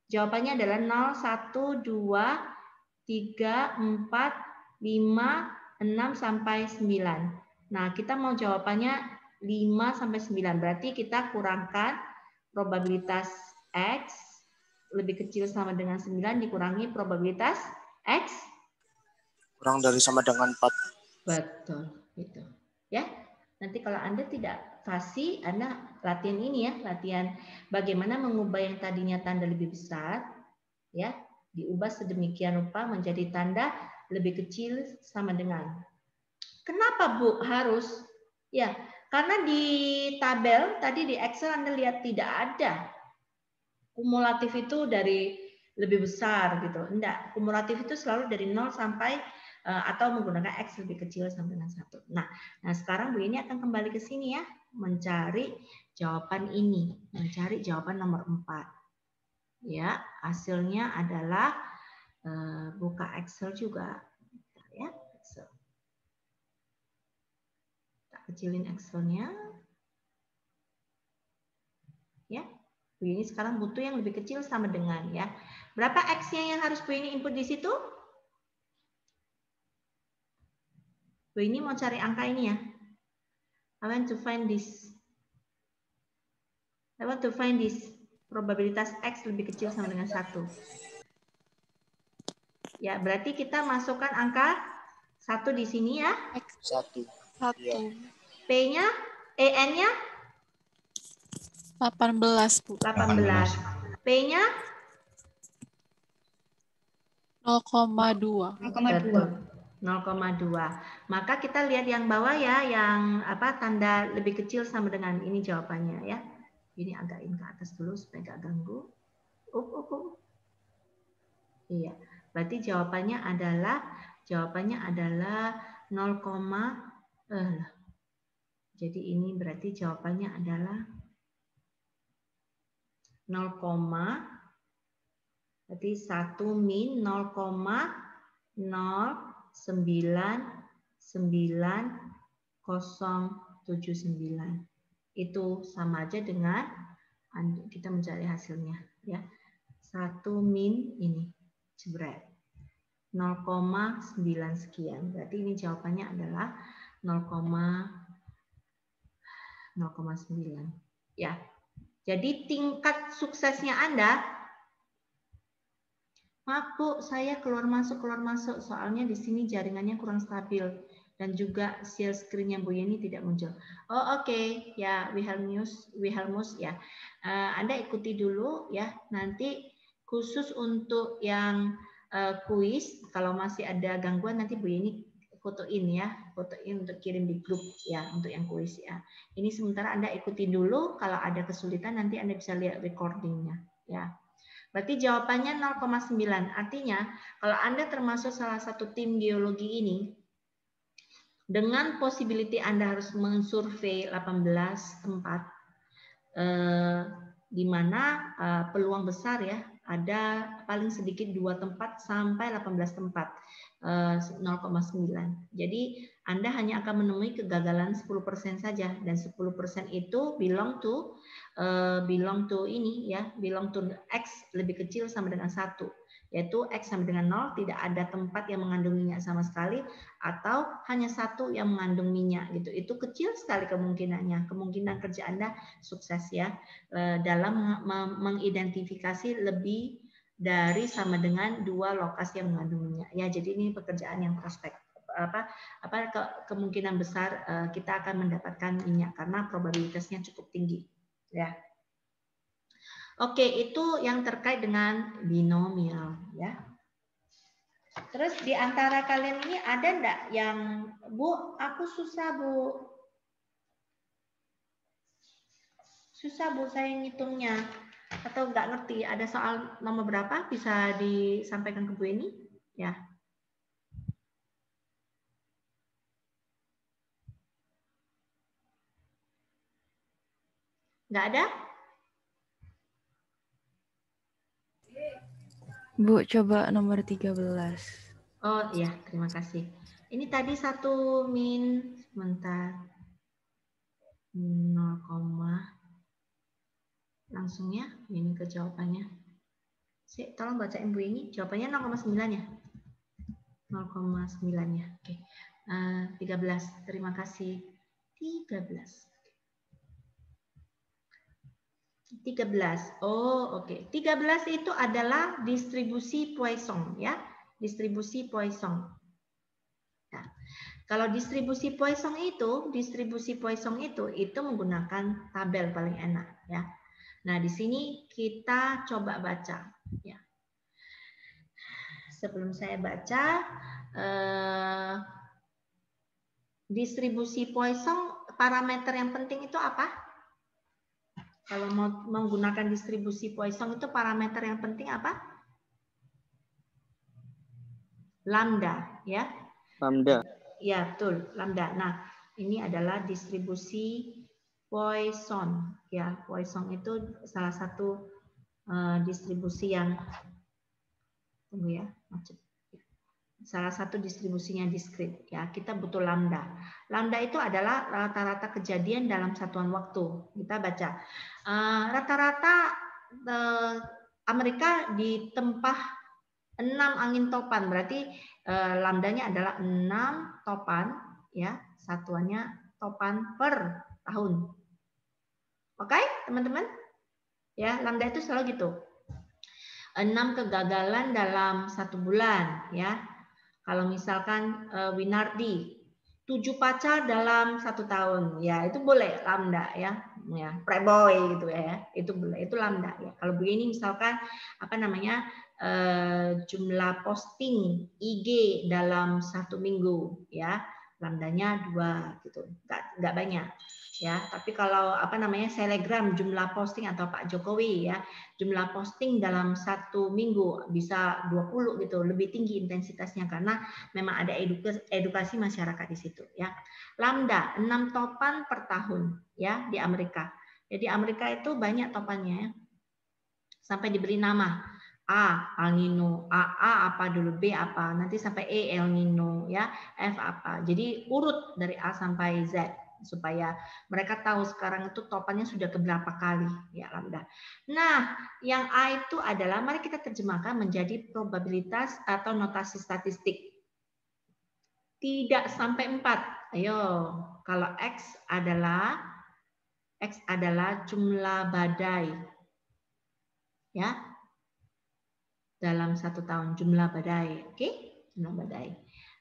jawabannya adalah 0, 1, 2, 3, 4, 5, 6 sampai 9. Nah, kita mau jawabannya 5 sampai 9. Berarti kita kurangkan probabilitas X lebih kecil sama dengan 9 dikurangi probabilitas X Kurang dari sama dengan 4. betul, gitu. Ya. Nanti kalau Anda tidak fasih, Anda latihan ini ya, latihan bagaimana mengubah yang tadinya tanda lebih besar, ya, diubah sedemikian rupa menjadi tanda lebih kecil sama dengan. Kenapa Bu harus? Ya, karena di tabel tadi di Excel Anda lihat tidak ada kumulatif itu dari lebih besar gitu. Enggak, kumulatif itu selalu dari 0 sampai atau menggunakan X lebih kecil sama dengan 1. Nah, sekarang Bu Yeni akan kembali ke sini ya, mencari jawaban ini, mencari jawaban nomor 4. Ya, hasilnya adalah buka Excel juga. Ya, Excel. Kita kecilin Excelnya. Ya, Bu Yeni sekarang butuh yang lebih kecil sama dengan ya. Berapa X-nya yang harus Bu Yeni input di situ? Bu Yeni mau cari angka ini ya. I want to find this. I want to find this. Probabilitas X lebih kecil sama dengan 1. Ya, berarti kita masukkan angka 1 di sini ya. Satu. 1. P-nya, EN-nya 18, Bu. 18. P-nya 0,2. betul. 0,2. Maka kita lihat yang bawah ya, yang apa tanda lebih kecil sama dengan ini jawabannya ya. Ini agakin ke atas dulu supaya nggak ganggu. Iya. Berarti jawabannya adalah 0, jadi ini berarti jawabannya adalah 0, berarti 1 min 0,99079. Itu sama aja dengan kita mencari hasilnya ya. 1 min ini jebret 0,9 sekian. Berarti ini jawabannya adalah 0,9 ya. Jadi tingkat suksesnya Anda, maaf Bu, saya keluar masuk soalnya di sini jaringannya kurang stabil dan juga share screen-nya Bu Yeni tidak muncul. Oh oke. Ya, Wilhelmus ya. Anda ikuti dulu ya. Nanti khusus untuk yang kuis, kalau masih ada gangguan nanti Bu Yeni fotoin ya, fotoin untuk kirim di grup ya untuk yang kuis ya. Ini sementara Anda ikuti dulu, kalau ada kesulitan nanti Anda bisa lihat recordingnya ya. Berarti jawabannya 0,9. Artinya kalau Anda termasuk salah satu tim geologi ini, dengan possibility Anda harus mensurvei 18 tempat, di mana peluang besar ya, ada paling sedikit 2 tempat sampai 18 tempat, 0,9. Jadi Anda hanya akan menemui kegagalan 10% saja, dan 10% itu belong to ini ya, belong to X lebih kecil sama dengan 1, yaitu X sama dengan 0, tidak ada tempat yang mengandung minyak sama sekali, atau hanya 1 yang mengandung minyak gitu. Itu kecil sekali kemungkinannya. Kemungkinan kerja Anda sukses ya dalam mengidentifikasi lebih dari sama dengan 2 lokasi yang mengandung minyak ya. Jadi ini pekerjaan yang prospek kemungkinan besar kita akan mendapatkan minyak karena probabilitasnya cukup tinggi ya. Oke, itu yang terkait dengan binomial ya. Terus di antara kalian ini ada enggak yang Bu, aku susah Bu, saya ngitungnya atau nggak ngerti, ada soal nomor berapa, bisa disampaikan ke Bu ini ya. Nggak ada? Bu, coba nomor 13. Oh iya, terima kasih. Ini tadi 1 min, sebentar. 0, langsung ya, ini ke jawabannya. Tolong bacain Bu ini, jawabannya 0,9 ya? 0,9 ya, oke. 13, terima kasih. 13. Oh, oke. 13 itu adalah distribusi Poisson ya. Distribusi Poisson. Nah, kalau distribusi Poisson itu menggunakan tabel paling enak ya. Nah, di sini kita coba baca ya. Sebelum saya baca distribusi Poisson, parameter yang penting itu apa? Kalau mau menggunakan distribusi Poisson itu parameter yang penting apa? Lambda, ya. Lambda. Ya, betul, lambda. Nah, ini adalah distribusi Poisson, ya. Poisson itu salah satu distribusi yang tunggu ya, macet. salah satu distribusinya diskrit ya. Kita butuh lambda. Lambda itu adalah rata-rata kejadian dalam satuan waktu. Kita baca rata-rata Amerika ditempah 6 angin topan. Berarti lambdanya adalah 6 topan ya, satuannya topan per tahun. Oke, teman-teman? Ya, lambda itu selalu gitu. 6 kegagalan dalam 1 bulan ya. Kalau misalkan Winardi 7 pacar dalam 1 tahun, ya itu boleh lambda ya. Ya, preboy gitu ya. Itu boleh, itu lambda ya. Kalau begini misalkan apa namanya? Jumlah posting IG dalam 1 minggu ya. Lambdanya 2 gitu. Enggak banyak. Ya, tapi kalau apa namanya selegram jumlah posting atau Pak Jokowi ya, jumlah posting dalam 1 minggu bisa 20 gitu, lebih tinggi intensitasnya karena memang ada edukasi masyarakat di situ ya. Lambda 6 topan per tahun ya di Amerika. Jadi Amerika itu banyak topannya ya. Sampai diberi nama A El Nino, AA apa dulu, B apa, nanti sampai E El Nino ya, F apa. Jadi urut dari A sampai Z supaya mereka tahu sekarang itu topannya sudah keberapa kali ya lambda. Nah, yang A itu adalah mari kita terjemahkan menjadi probabilitas atau notasi statistik. Tidak sampai 4. Ayo, kalau X adalah jumlah badai. Ya. Dalam 1 tahun jumlah badai. Oke? Jumlah badai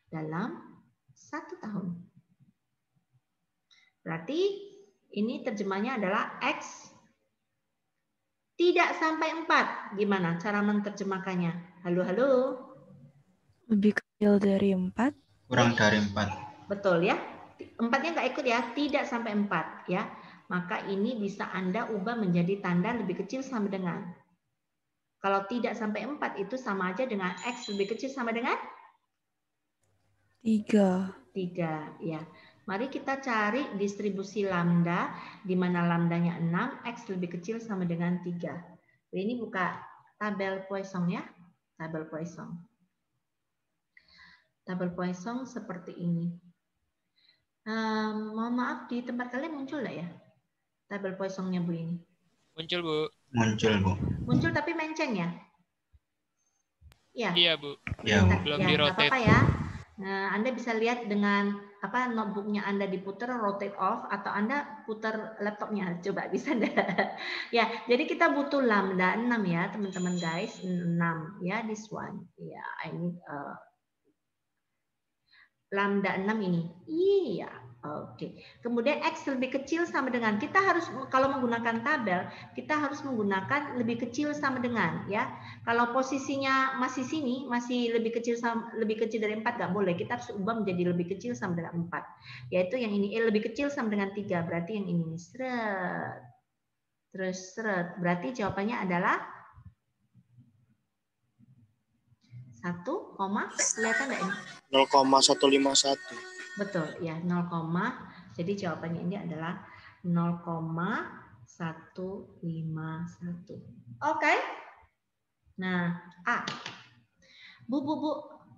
dalam 1 tahun. Berarti ini terjemahnya adalah X tidak sampai 4. Gimana cara menerjemahkannya? Halo, halo. Lebih kecil dari 4. Kurang dari 4. Betul ya. 4-nya nggak ikut ya. Tidak sampai 4 ya. Maka ini bisa Anda ubah menjadi tanda lebih kecil sama dengan. Kalau tidak sampai 4 itu sama aja dengan X lebih kecil sama dengan 3. 3 ya. Mari kita cari distribusi lambda, di mana lambdanya 6, X lebih kecil sama dengan 3. Ini buka tabel Poisson ya. Tabel Poisson. Tabel Poisson seperti ini. Mohon maaf, di tempat kalian muncul nggak ya? Tabel Poissonnya Bu ini. Muncul, Bu. Muncul, Bu. Muncul tapi menceng ya? Ya. Iya, Bu. Ya, Bu. Belum Ya, di nggak rotate. apa-apa ya. Nah, Anda bisa lihat dengan apa notebooknya Anda diputar rotate off atau Anda putar laptopnya, coba bisa enggak? Ya, jadi kita butuh lambda 6 ya teman-teman guys, 6 ya this one. Ya, ini lambda 6 ini. Iya, oke. Kemudian X lebih kecil sama dengan, kita harus kalau menggunakan tabel, kita harus menggunakan lebih kecil sama dengan ya. Kalau posisinya masih sini, masih lebih kecil dari 4 nggak boleh. Kita harus ubah menjadi lebih kecil sama dengan 4. Yaitu yang ini lebih kecil sama dengan 3. Berarti yang ini seret. Terus seret. Berarti jawabannya adalah 1, kelihatan nggak ini? 0,151. Betul ya, 0, jadi jawabannya ini adalah 0,151. Oke. Nah, A. Bu,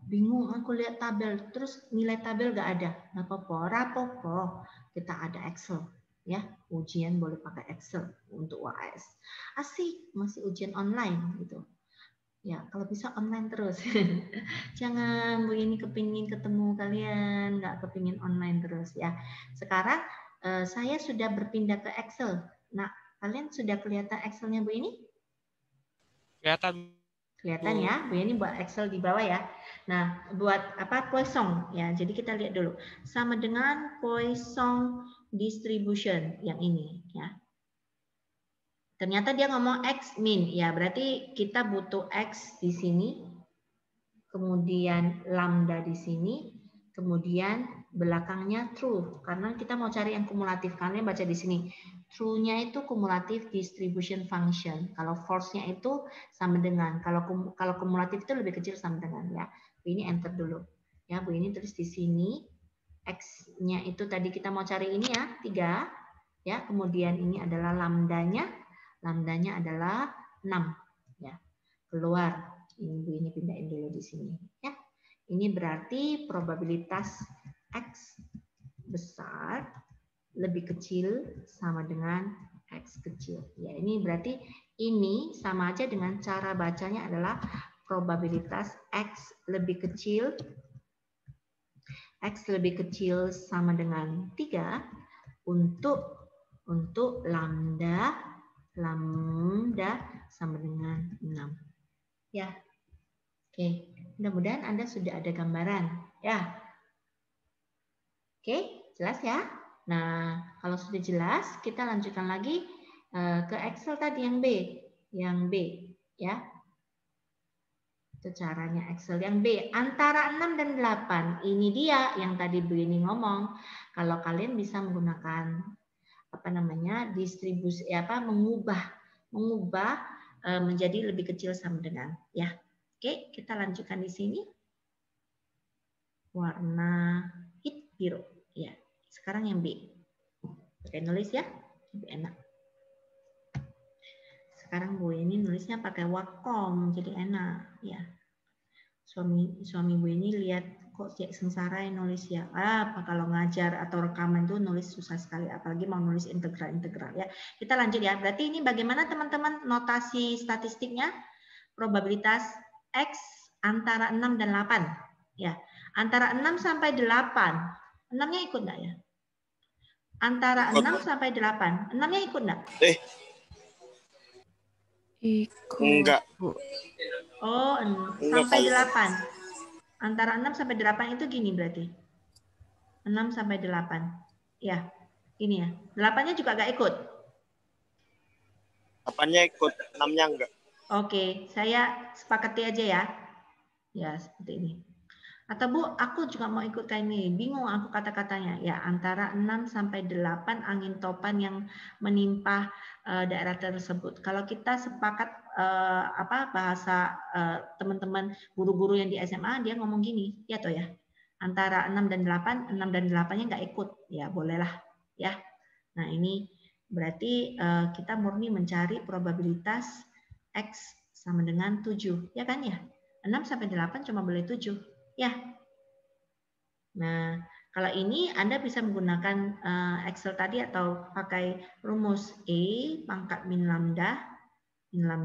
bingung aku lihat tabel, terus nilai tabel nggak ada. Nggak apa-apa, rapopo. Kita ada Excel. Ya, ujian boleh pakai Excel untuk UAS. Asik, masih ujian online gitu. Ya, kalau bisa online terus. Jangan Bu ini kepingin ketemu kalian, nggak kepingin online terus ya. Sekarang saya sudah berpindah ke Excel. Nah, kalian sudah kelihatan Excelnya Bu ini? Kelihatan. Kelihatan ya, Bu ini buat Excel di bawah ya. Nah, buat apa Poisson ya. Jadi kita lihat dulu. Sama dengan Poisson distribution yang ini ya. Ternyata dia ngomong X min, ya berarti kita butuh X di sini, kemudian lambda di sini, kemudian belakangnya true, karena kita mau cari yang kumulatif, kalian baca di sini. True-nya itu kumulatif distribution function, kalau false-nya itu sama dengan, kalau kumulatif itu lebih kecil sama dengan ya. Bu ini enter dulu, ya Bu ini tulis di sini, X-nya itu tadi kita mau cari ini ya, 3, ya kemudian ini adalah lambdanya. Lambdanya adalah 6 ya. Keluar. Ini Bu ini pindahin dulu di sini ya. Ini berarti probabilitas X besar lebih kecil sama dengan X kecil. Ya, ini berarti ini sama aja dengan cara bacanya adalah probabilitas X lebih kecil sama dengan 3 untuk lambda sama dengan 6. Ya. Oke, mudah-mudahan Anda sudah ada gambaran, ya. Oke, jelas ya? Nah, kalau sudah jelas, kita lanjutkan lagi ke Excel tadi yang B, ya. Itu caranya Excel yang B, antara 6 dan 8. Ini dia yang tadi Bu ini ngomong. Kalau kalian bisa menggunakan distribusi mengubah menjadi lebih kecil sama dengan, ya. Oke, kita lanjutkan di sini. Warna biru, ya. Sekarang yang B. Pakai nulis ya, lebih enak. Sekarang Bu ini nulisnya pakai Wacom, jadi enak, ya. Suami Bu ini lihat kok sengsara yang nulis ya. Kalau ngajar atau rekaman itu nulis susah sekali, apalagi mau nulis integral ya. Kita lanjut ya. Berarti ini bagaimana teman-teman notasi statistiknya? Probabilitas X antara 6 dan 8. Ya, antara 6 sampai 8. 6-nya ikut enggak ya? Antara 6 sampai 8. 6-nya ikut enggak? Ikut. Enggak. Oh, sampai 8. Antara 6 sampai 8 itu gini berarti. 6 sampai 8. Ya, ini ya. 8-nya juga enggak ikut. 8-nya ikut, 6-nya enggak. Oke, saya sepakati aja ya. Ya, seperti ini. Atau Bu, aku juga mau ikut kayak ini. Bingung aku kata-katanya. Ya, antara 6 sampai 8 angin topan yang menimpa daerah tersebut. Kalau kita sepakat bahasa teman-teman guru-guru yang di SMA, dia ngomong gini, ya toh ya. Antara 6 dan 8, 6 dan 8-nya nggak ikut. Ya, bolehlah. Ya. Nah, ini berarti kita murni mencari probabilitas X sama dengan 7, ya kan ya? 6 sampai 8 cuma boleh 7, ya. Nah, kalau ini Anda bisa menggunakan Excel tadi atau pakai rumus E pangkat min lambdanya 6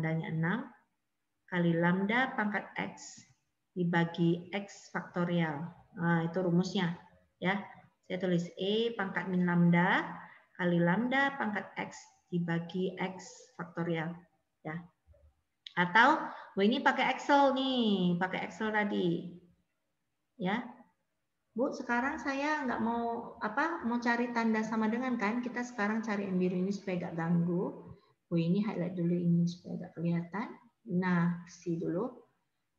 kali lambda pangkat X dibagi X faktorial. Nah, itu rumusnya, ya. Saya tulis E pangkat min lambda kali lambda pangkat X dibagi X faktorial, ya. Atau Bu ini pakai Excel nih, pakai Excel tadi. Ya. Bu, sekarang saya nggak mau mau cari tanda sama dengan kan? Kita sekarang cari yang biru ini supaya nggak ganggu. Bu ini highlight dulu ini supaya nggak kelihatan. Nah, bersih dulu.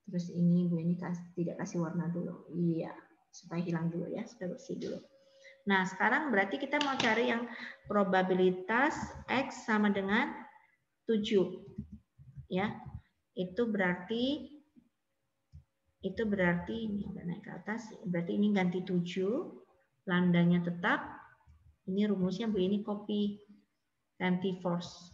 Terus ini Bu ini tidak kasih warna dulu. Iya, supaya hilang dulu ya, supaya bersih dulu. Nah, sekarang berarti kita mau cari yang probabilitas X sama dengan 7. Ya. Itu berarti ini udah naik ke atas, berarti ini ganti 7, lambdanya tetap. Ini rumusnya Bu ini copy, ganti force.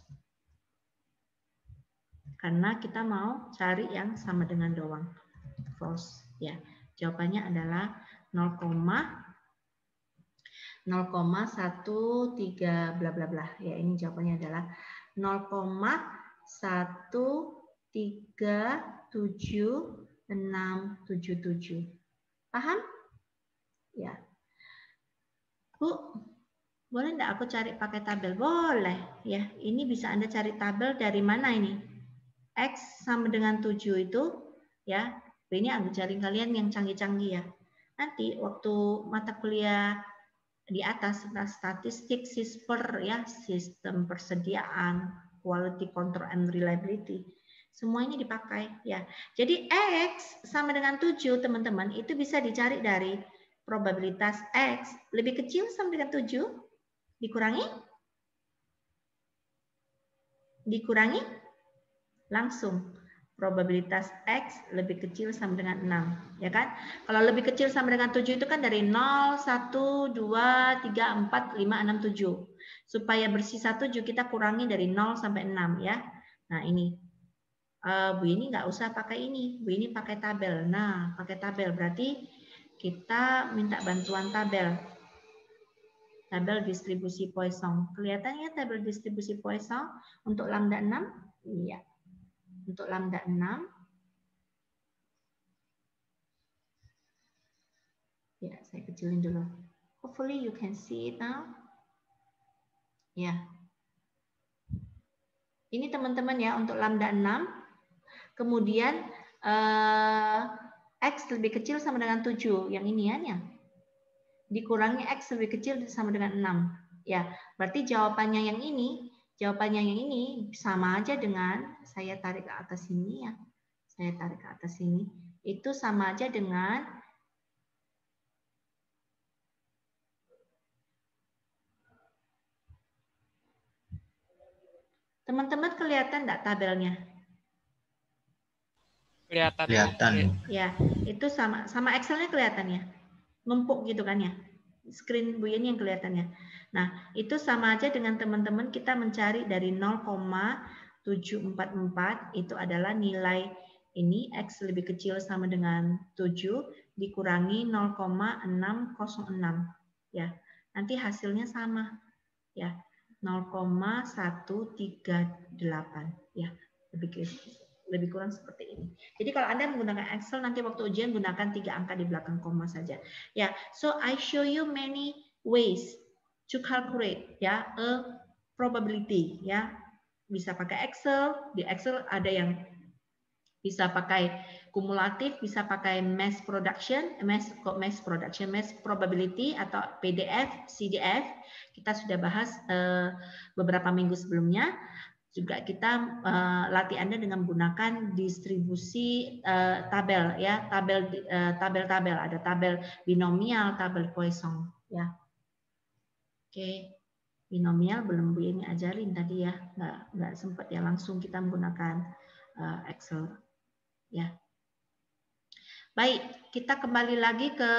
Karena kita mau cari yang sama dengan doang. Force, ya. Jawabannya adalah 0,13 bla bla bla. Ya, ini jawabannya adalah 0,13767. Paham? Ya. Bu, boleh enggak aku cari pakai tabel? Boleh, ya. Ini bisa Anda cari tabel dari mana ini? X sama dengan 7 itu, ya. Ini ajarin kalian yang canggih-canggih ya. Nanti waktu mata kuliah di atas statistik SISPER ya, sistem persediaan, quality control and reliability, semuanya dipakai ya. Jadi X sama dengan 7 teman-teman itu bisa dicari dari probabilitas X lebih kecil sama dengan 7 dikurangi langsung probabilitas X lebih kecil sama dengan 6, ya kan? Kalau lebih kecil sama dengan 7 itu kan dari 0, 1, 2, 3, 4, 5, 6, 7. Supaya bersisa 7 kita kurangi dari 0 sampai 6 ya. Nah, ini. Bu ini nggak usah pakai ini, Bu ini pakai tabel. Nah, pakai tabel berarti kita minta bantuan tabel. Tabel distribusi Poisson. Kelihatannya tabel distribusi Poisson untuk lambda 6? Iya. Untuk lambda 6. Ya, saya kecilin dulu. Hopefully you can see it now. Ya. Ini teman-teman ya untuk lambda 6. Kemudian X lebih kecil sama dengan 7. Yang ini ya. Dikurangi X lebih kecil sama dengan 6. Ya, berarti jawabannya yang ini sama aja dengan saya tarik ke atas sini ya. Saya tarik ke atas sini. Itu sama aja dengan teman-teman kelihatan enggak tabelnya? Kelihatan. Kelihatan. Ya, itu sama Excel-nya kelihatannya. Numpuk gitu kan ya. Screen Bu Yeni yang kelihatannya. Nah, itu sama aja dengan teman-teman kita mencari dari 0,744 itu adalah nilai ini X lebih kecil sama dengan 7 dikurangi 0,606 ya. Nanti hasilnya sama ya. 0,138 ya. Lebih kurang seperti ini. Jadi kalau Anda menggunakan Excel nanti waktu ujian gunakan 3 angka di belakang koma saja. Ya, so I show you many ways to calculate ya a probability ya. Bisa pakai Excel, di Excel ada yang bisa pakai kumulatif, bisa pakai mass probability atau PDF, CDF. Kita sudah bahas beberapa minggu sebelumnya. Juga kita latih Anda dengan menggunakan distribusi tabel ya, tabel-tabel ada tabel binomial, tabel Poisson ya. Oke. Binomial belum Bu ini ajarin tadi ya, nggak sempat ya, langsung kita menggunakan Excel ya. Baik, kita kembali lagi ke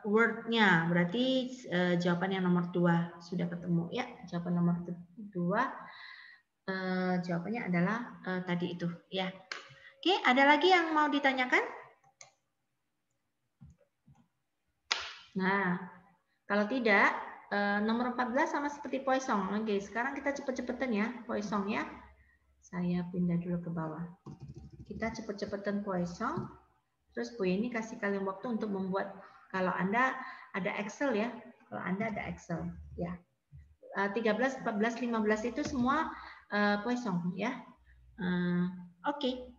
word-nya, berarti jawaban yang nomor 2 sudah ketemu ya. Jawaban nomor 2 jawabannya adalah tadi itu ya. Oke, ada lagi yang mau ditanyakan? Nah, kalau tidak nomor 14 sama seperti Poisson. Oke, sekarang kita cepet-cepetan ya Poisson ya. Saya pindah dulu ke bawah. Kita cepet-cepetan Poisson. Terus Bu ini kasih kalian waktu untuk membuat, kalau Anda ada Excel ya, kalau Anda ada Excel ya. 13, 14, 15 itu semua Poisson ya. Oke.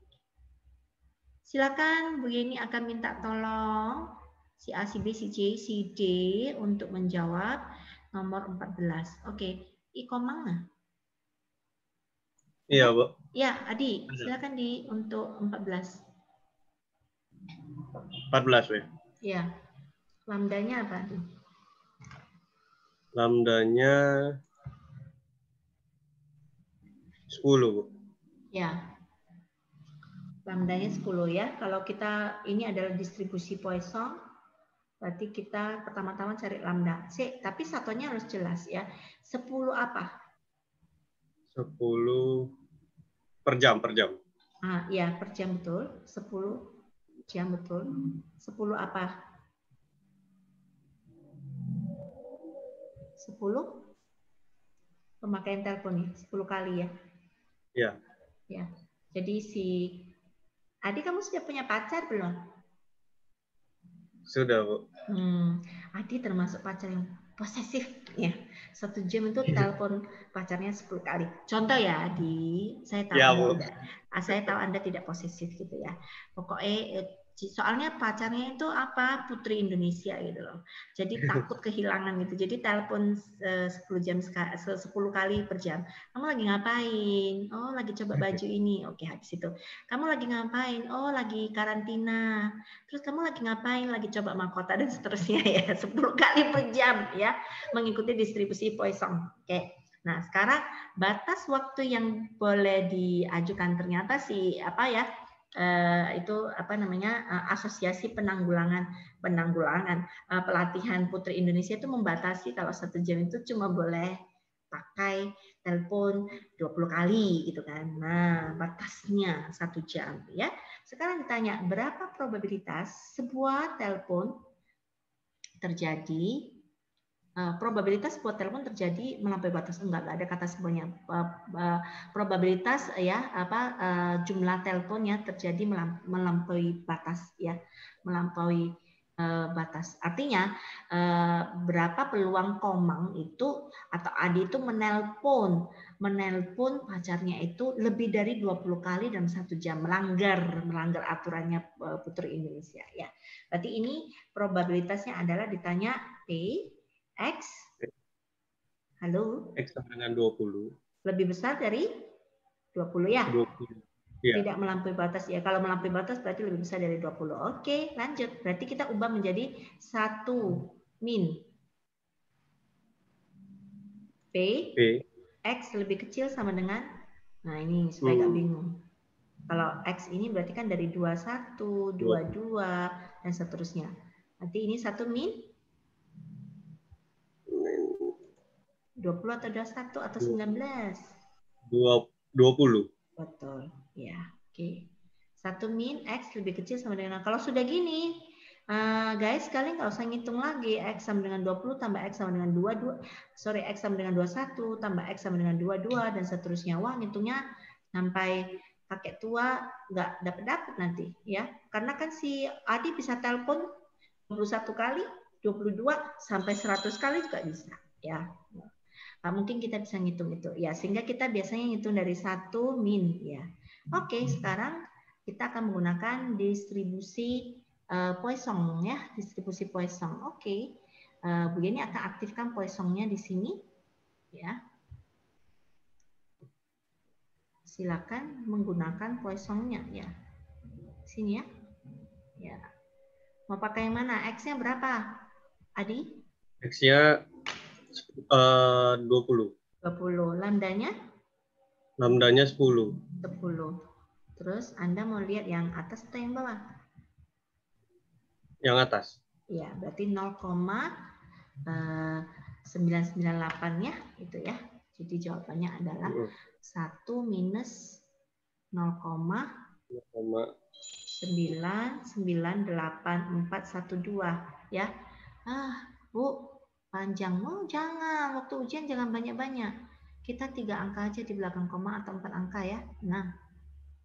Silakan Bu Yeni akan minta tolong si A, si B, si C, si D untuk menjawab nomor 14. Oke. Ikomang. Iya, Bu. Ya, Adi, silakan di untuk 14. 14, Bu. Ya. Lambdanya apa, Adi? Lambdanya 10, Bu. Ya. Lambdanya 10 ya. Kalau kita ini adalah distribusi Poisson, berarti kita pertama-tama cari lambda. Tapi satunya harus jelas ya. 10 apa? 10 per jam. Ya, per jam betul. 10 jam betul. 10 apa? 10 pemakaian telepon nih, 10 kali ya. Iya. Ya. Jadi si Adi, kamu sudah punya pacar belum? Sudah, Bu. Adi termasuk pacar yang posesif ya. 1 jam itu telepon pacarnya 10 kali. Contoh ya, Adi, saya tahu Ya, saya tahu Anda tidak posesif gitu ya. Pokoknya soalnya pacarnya itu apa? Putri Indonesia gitu loh. Jadi takut kehilangan gitu. Jadi telepon 10 kali per jam. Kamu lagi ngapain? Oh, lagi coba baju ini. Oke, habis itu. Kamu lagi ngapain? Oh, lagi karantina. Terus kamu lagi ngapain? Lagi coba mahkota dan seterusnya ya. 10 kali per jam ya. Mengikuti distribusi Poisson. Oke. Nah, sekarang batas waktu yang boleh diajukan ternyata Asosiasi Penanggulangan Pelatihan Putri Indonesia itu membatasi kalau 1 jam itu cuma boleh pakai telepon 20 kali gitu kan. Nah, batasnya 1 jam ya. Sekarang ditanya berapa probabilitas sebuah telepon terjadi probabilitas sebuah telepon terjadi melampaui batas. Enggak ada kata semuanya. Probabilitas ya jumlah teleponnya terjadi melampaui batas ya, melampaui batas. Artinya berapa peluang Komang itu atau Adi itu menelpon pacarnya itu lebih dari 20 kali dalam 1 jam, melanggar aturannya Putri Indonesia ya. Berarti ini probabilitasnya adalah ditanya P X, halo? X sama dengan 20. Lebih besar dari 20 ya? 20. Ya. Tidak melampaui batas ya. Kalau melampaui batas berarti lebih besar dari 20. Oke, lanjut. Berarti kita ubah menjadi 1 min. P. X lebih kecil sama dengan, nah ini supaya nggak bingung. Kalau X ini berarti kan dari 21, 22, dan seterusnya. Nanti ini 1 min. 20 atau 21 atau 19? 20. Betul. Ya, oke. 1 min X lebih kecil sama dengan, kalau sudah gini, guys, kalian nggak usah ngitung lagi. X sama dengan 20 tambah X sama dengan 22, X sama dengan 21 tambah X sama dengan 22 dan seterusnya. Wah, ngitungnya sampai kakek tua nggak dapat nanti ya. Karena kan si Adi bisa telepon 21 kali, 22 sampai 100 kali juga bisa ya. Mungkin kita bisa ngitung itu ya, sehingga kita biasanya ngitung dari 1 min ya. Oke, sekarang kita akan menggunakan distribusi Poisson ya, distribusi Poisson. Oke. Bu Yeni akan aktifkan Poissonnya di sini ya. Silakan menggunakan Poissonnya ya. Sini ya. Ya. Mau pakai yang mana? X-nya berapa? Adi? X-nya 20. 20. Lambdanya? Lambdanya 10. 10. Terus Anda mau lihat yang atas atau yang bawah? Yang atas. Ya, berarti 0,998 ya, itu ya. Jadi jawabannya adalah 1 minus 0,9981412 ya. Bu, panjang. Oh, jangan. Waktu ujian jangan banyak-banyak. Kita 3 angka aja di belakang koma atau 4 angka ya. Nah,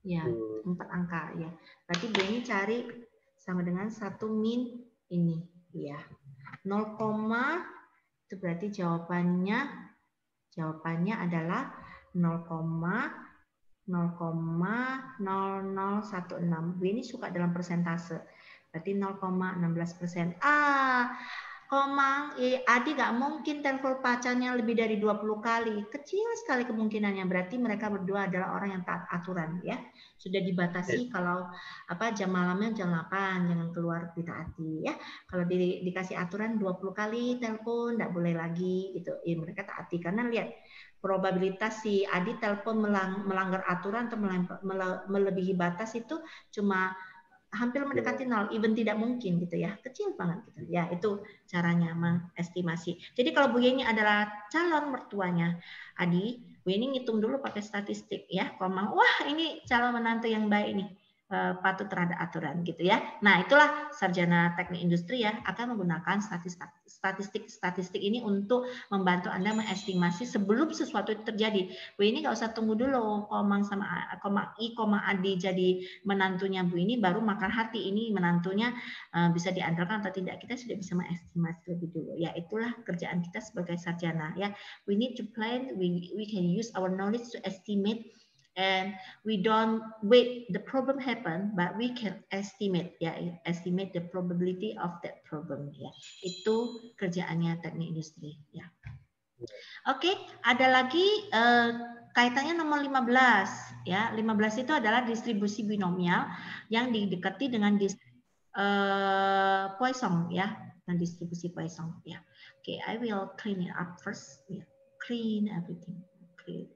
ya, 4 angka ya. Berarti B ini cari sama dengan 1 min ini ya. 0, itu berarti jawabannya adalah 0,0016. B ini suka dalam persentase. Berarti 0,16%. Komang, Adi nggak mungkin telepon pacarnya lebih dari 20 kali. Kecil sekali kemungkinannya. Berarti mereka berdua adalah orang yang taat aturan ya. Sudah dibatasi kalau jam malamnya jam 8, jangan keluar ditaati ya. Kalau dikasih aturan 20 kali telepon nggak boleh lagi gitu. Mereka taati karena lihat probabilitas si Adi telepon melanggar aturan atau melebihi batas itu cuma hampir mendekati 0, even tidak mungkin gitu ya, kecil banget gitu ya. Itu caranya mengestimasi. Jadi kalau Bu Yeni adalah calon mertuanya Adi, Bu Yeni ngitung dulu pakai statistik ya. Komang, wah ini calon menantu yang baik nih, patut terhadap aturan gitu ya. Nah, itulah sarjana teknik industri ya akan menggunakan statistik ini untuk membantu Anda mengestimasi sebelum sesuatu itu terjadi. Bu ini nggak usah tunggu dulu Komang sama Adi jadi menantunya Bu ini baru makan hati ini menantunya bisa diandalkan atau tidak. Kita sudah bisa mengestimasi lebih dulu. Ya, itulah kerjaan kita sebagai sarjana ya. We need to plan, we can use our knowledge to estimate. And we don't wait the problem happen, but we can estimate estimate the probability of that problem ya. Itu kerjaannya teknik industri ya. Oke, ada lagi kaitannya nomor 15 ya. 15 itu adalah distribusi binomial yang didekati dengan Poisson ya, dan distribusi Poisson ya. Oke, I will clean it up first ya. Clean everything. Clean.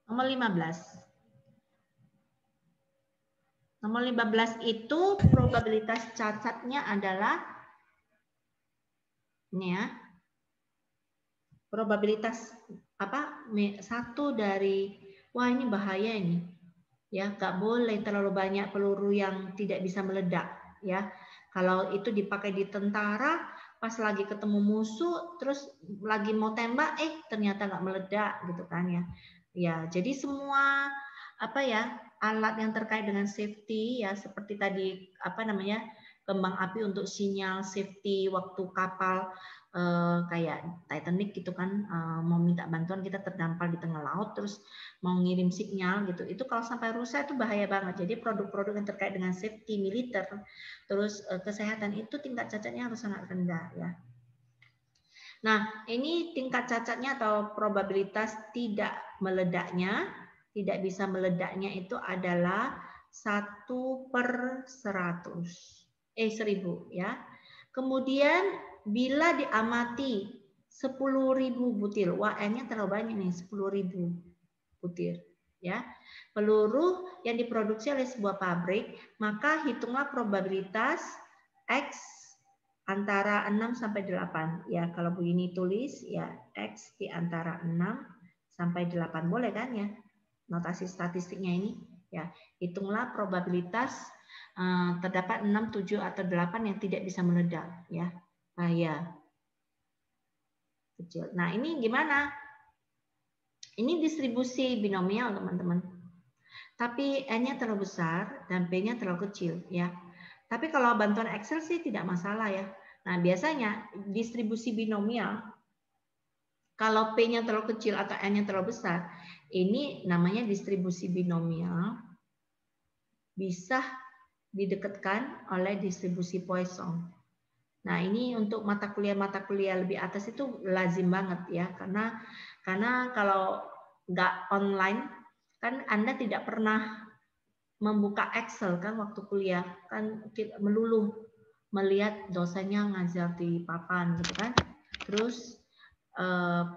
Nomor 15. Nomor 15 itu probabilitas cacatnya adalah ini ya. Probabilitas apa? Satu dari, wah ini bahaya ini. Ya, nggak boleh terlalu banyak peluru yang tidak bisa meledak ya. Kalau itu dipakai di tentara, pas lagi ketemu musuh, terus lagi mau tembak, ternyata nggak meledak gitu kan ya. Ya, jadi semua apa ya alat yang terkait dengan safety ya seperti tadi apa namanya kembang api untuk sinyal safety waktu kapal kayak Titanic gitu kan mau minta bantuan kita terdampar di tengah laut terus mau ngirim sinyal gitu itu kalau sampai rusak itu bahaya banget. Jadi produk-produk yang terkait dengan safety militer terus kesehatan itu tingkat cacatnya harus sangat rendah ya. Nah ini tingkat cacatnya atau probabilitas tidak meledaknya, tidak bisa meledaknya itu adalah 1/100 ya. Kemudian bila diamati 10.000 butir, wah N-nya terlalu banyak nih 10.000 butir ya. Peluru yang diproduksi oleh sebuah pabrik, maka hitunglah probabilitas X antara 6 sampai 8 ya. Kalau begini tulis ya X di antara 6 sampai 8 boleh kan ya. Notasi statistiknya ini ya. Hitunglah probabilitas terdapat 6, 7 atau 8 yang tidak bisa meledak ya. Bahaya. Kecil. Nah, ini gimana? Ini distribusi binomial, teman-teman. Tapi N-nya terlalu besar dan P-nya terlalu kecil ya. Tapi kalau bantuan Excel sih tidak masalah ya. Nah, biasanya distribusi binomial kalau P-nya terlalu kecil atau N-nya terlalu besar, ini namanya distribusi binomial bisa didekatkan oleh distribusi Poisson. Nah, ini untuk mata kuliah lebih atas itu lazim banget ya, karena kalau nggak online kan Anda tidak pernah membuka Excel kan waktu kuliah, kan melulu melihat dosennya ngajar di papan gitu kan. Terus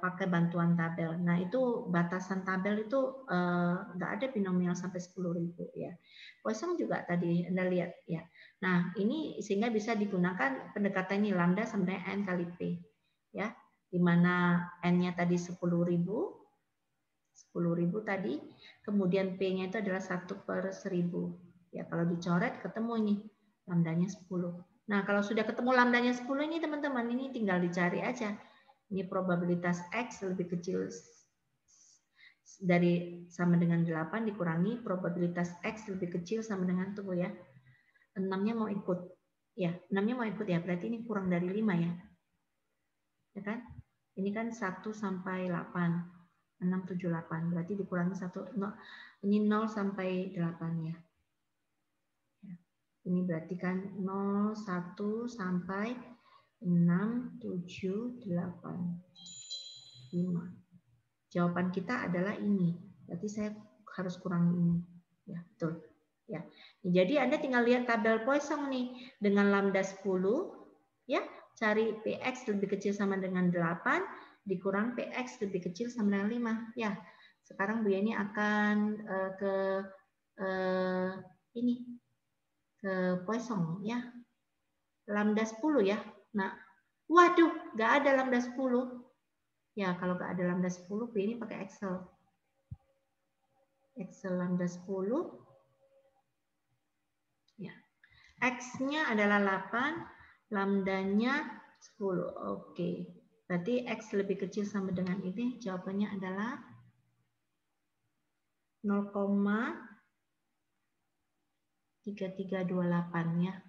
pakai bantuan tabel. Nah, itu batasan tabel itu nggak ada binomial sampai 10.000 ya. Poisson juga tadi Anda lihat ya. Nah, ini sehingga bisa digunakan pendekatan ini lambda sama dengan N kali P ya. Di mana N-nya tadi 10.000 tadi, kemudian P-nya itu adalah 1/1000. Ya, kalau dicoret ketemu ini lambdanya 10. Nah, kalau sudah ketemu lambdanya 10 ini teman-teman, ini tinggal dicari aja. Ini probabilitas X lebih kecil dari sama dengan 8 dikurangi probabilitas X lebih kecil sama dengan tuh ya. 6-nya mau ikut. Ya, 6-nya mau ikut ya. Berarti ini kurang dari 5 ya. Ya kan? Ini kan 1 sampai 8. 6, 7, 8. Berarti dikurangi 1. No, ini 0 sampai 8 ya. Ini berarti kan 0, 1 sampai 6, 7, 8, 5. Jawaban kita adalah ini. Berarti saya harus kurangi ini. Ya, betul. Ya. Jadi Anda tinggal lihat tabel Poisson nih dengan lambda 10 ya, cari PX lebih kecil sama dengan 8 dikurang PX lebih kecil sama dengan 5. Ya. Sekarang Bu Yani akan ke ini ke Poisson ya. Lambda 10 ya. Nah, waduh, nggak ada lambda 10. Ya, kalau nggak ada lambda 10, ini pakai Excel. Excel lambda 10. Ya. X-nya adalah 8, lambdanya 10. Oke. Berarti X lebih kecil sama dengan ini, jawabannya adalah 0,3328 ya.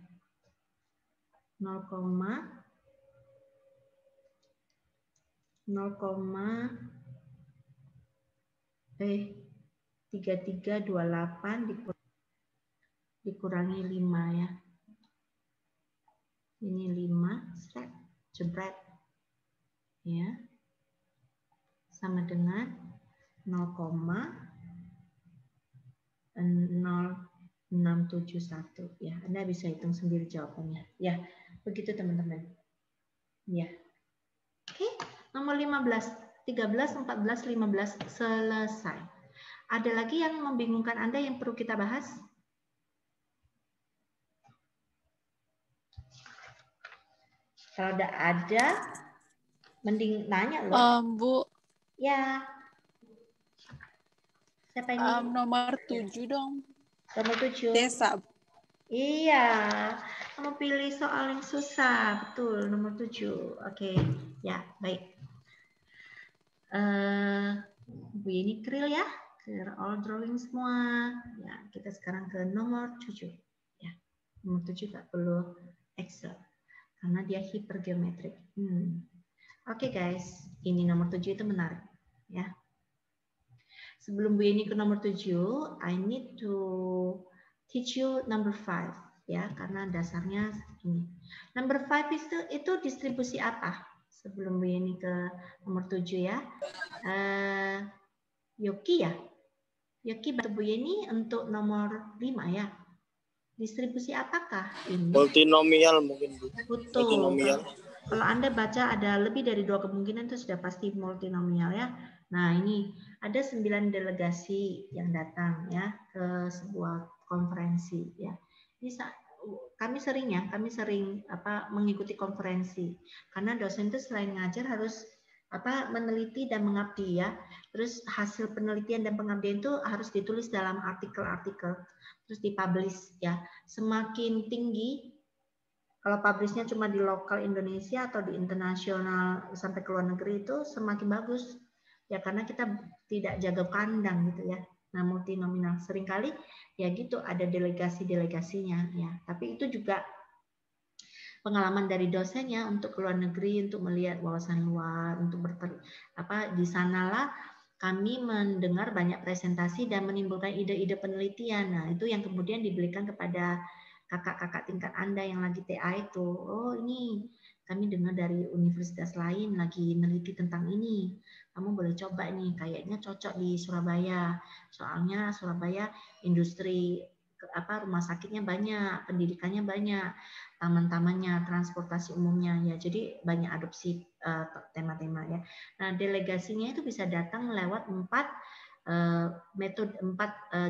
3328 dikurangi 5 ya. Ini 5 jebret ya. Sama dengan 0,0671 ya. Anda bisa hitung sendiri jawabannya. Ya, begitu teman-teman. Ya. Oke, nomor 15, 13, 14, 15 selesai. Ada lagi yang membingungkan Anda yang perlu kita bahas? Kalau udah ada, mending nanya loh. Bu, Ya. Siapa ini? nomor 7 dong. Nomor 7. Desa. Iya. Kamu pilih soal yang susah. Betul, nomor 7. Oke. Ya, baik. Bu ini Kril ya. Clear all drawing semua. Ya, kita sekarang ke nomor 7. Ya. Nomor 7 nggak perlu Excel. Karena dia hipergeometrik. Oke guys, ini nomor 7 itu menarik. Ya. Sebelum Bu ini ke nomor 7, I need to teach you number 5. Ya, karena dasarnya ini. Number 5 itu distribusi apa? Sebelum Bu ini ke nomor 7 ya. Yoki ya. Yoki bantu Bu Yeni untuk nomor 5 ya. Distribusi apakah ini? Multinomial mungkin, Bu. Betul. Multinomial. Kalau Anda baca ada lebih dari 2 kemungkinan itu sudah pasti multinomial ya. Nah, ini ada 9 delegasi yang datang ya ke sebuah konferensi ya. Ini kami sering mengikuti konferensi. Karena dosen itu selain ngajar harus meneliti dan mengabdi ya. Terus hasil penelitian dan pengabdian itu harus ditulis dalam artikel-artikel, terus dipublish ya. Semakin tinggi, kalau publishnya cuma di lokal Indonesia atau di internasional sampai ke luar negeri itu semakin bagus ya, karena kita tidak jaga kandang gitu ya. Nah, multinominal seringkali ya gitu ada delegasi-delegasinya ya. Tapi itu juga pengalaman dari dosennya untuk ke luar negeri, untuk melihat wawasan luar, untuk di sanalah kami mendengar banyak presentasi dan menimbulkan ide-ide penelitian. Nah, itu yang kemudian diberikan kepada kakak-kakak tingkat Anda yang lagi TA itu. Oh, ini kami dengar dari universitas lain lagi meneliti tentang ini. Kamu boleh coba nih, kayaknya cocok di Surabaya. Soalnya Surabaya industri rumah sakitnya banyak, pendidikannya banyak, taman-tamannya, transportasi umumnya ya. Jadi banyak adopsi tema-tema ya. Nah, delegasinya itu bisa datang lewat 4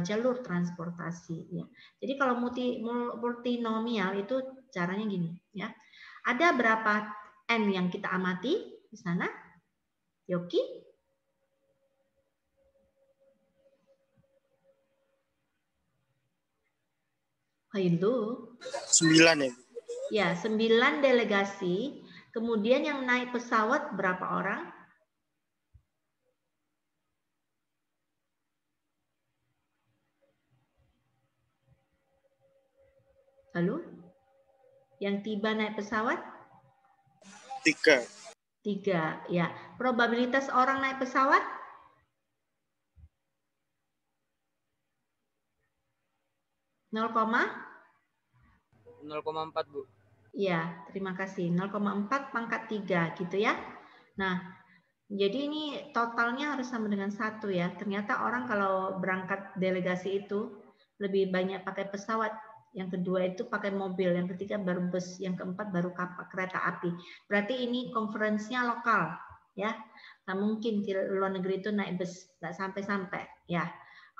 jalur transportasi ya. Jadi kalau multinomial itu caranya gini ya. Ada berapa N yang kita amati di sana? Yoki? Halo. 9 ya, Bu. Ya, 9 delegasi. Kemudian yang naik pesawat berapa orang? Halo? Yang tiba naik pesawat? 3. 3. Ya. Probabilitas orang naik pesawat? Nol 0,4, Bu. Ya, terima kasih. 0,4 pangkat 3 gitu ya. Nah, jadi ini totalnya harus sama dengan 1 ya. Ternyata orang kalau berangkat delegasi itu lebih banyak pakai pesawat. Yang kedua itu pakai mobil. Yang ketiga baru bus. Yang keempat baru kereta api. Berarti ini konferensinya lokal ya. Nggak mungkin di luar negeri itu naik bus. Nggak sampai-sampai ya.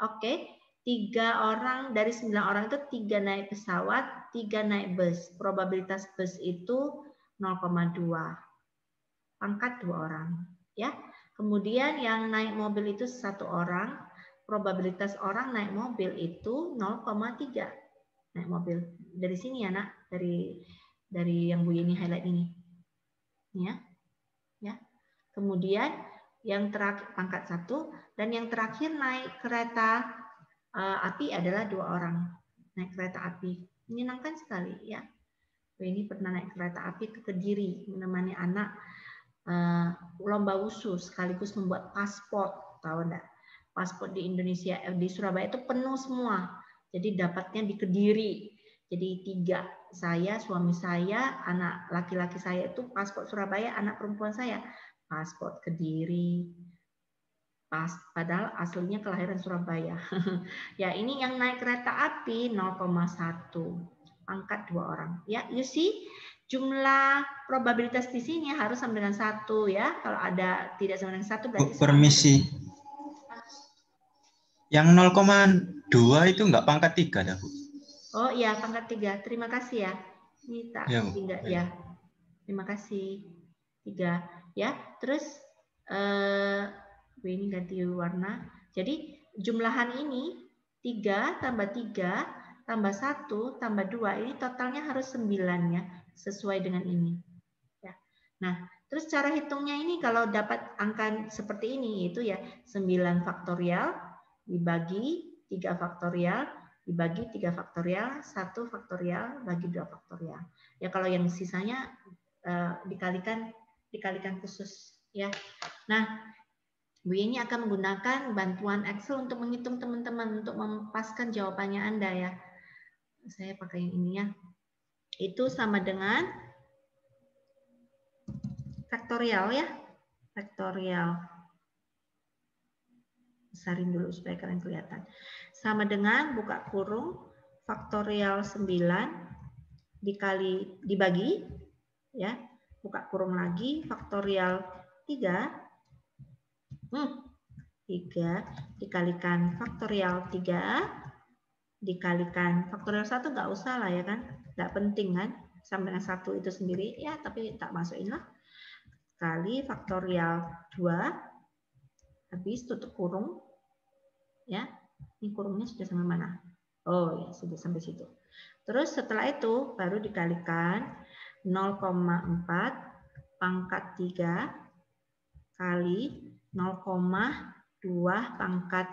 Oke. 3 orang dari 9 orang itu 3 naik pesawat, 3 naik bus. Probabilitas bus itu 0,2. Pangkat 2 orang. Ya. Kemudian yang naik mobil itu 1 orang. Probabilitas orang naik mobil itu 0,3. Naik mobil. Dari sini ya, Nak. Dari yang Bu Yeni highlight ini. Ya. Ya. Kemudian yang terakhir pangkat 1 dan yang terakhir naik kereta api adalah 2 orang naik kereta api. Menyenangkan sekali ya. Ini pernah naik kereta api ke Kediri menemani anak lomba wusu sekaligus membuat paspor. Tahu enggak? Paspor di Indonesia di Surabaya itu penuh semua. Jadi dapatnya di Kediri. Jadi 3, saya, suami saya, anak laki-laki saya itu paspor Surabaya, anak perempuan saya paspor Kediri. Padahal aslinya kelahiran Surabaya. Ya, ini yang naik kereta api 0,1. Pangkat 2 orang. Ya, you see jumlah probabilitas di sini harus sama dengan 1 ya. Kalau ada tidak sama dengan 1 berarti permisi. Yang 0,2 itu enggak pangkat 3 dah, Bu. Oh iya, pangkat 3. Terima kasih ya. Ini tak Ya, tidak ya. Terima kasih. 3 ya. Terus ini ganti warna. Jadi jumlahan ini 3 tambah 3 tambah 1 tambah 2 ini totalnya harus 9 ya, sesuai dengan ini. Ya. Nah, terus cara hitungnya ini kalau dapat angka seperti ini yaitu ya 9 faktorial dibagi 3 faktorial dibagi 3 faktorial, 1 faktorial bagi 2 faktorial. Ya kalau yang sisanya dikalikan khusus ya. Nah, Bu ini akan menggunakan bantuan Excel untuk menghitung teman-teman untuk mempaskan jawabannya Anda ya. Saya pakai yang ini ya. Itu sama dengan faktorial ya. Faktorial. Besarin dulu supaya kalian kelihatan. Sama dengan buka kurung faktorial 9 dibagi ya. Buka kurung lagi faktorial 3 dikalikan faktorial 3 dikalikan faktorial 1 nggak usah lah ya kan, nggak penting kan, sama dengan 1 itu sendiri ya, tapi tak masukin lah, kali faktorial 2 habis tutup kurung ya. Ini kurungnya sudah sampai mana? Oh ya sudah sampai situ. Terus setelah itu baru dikalikan 0,4 pangkat 3 kali 0,2 pangkat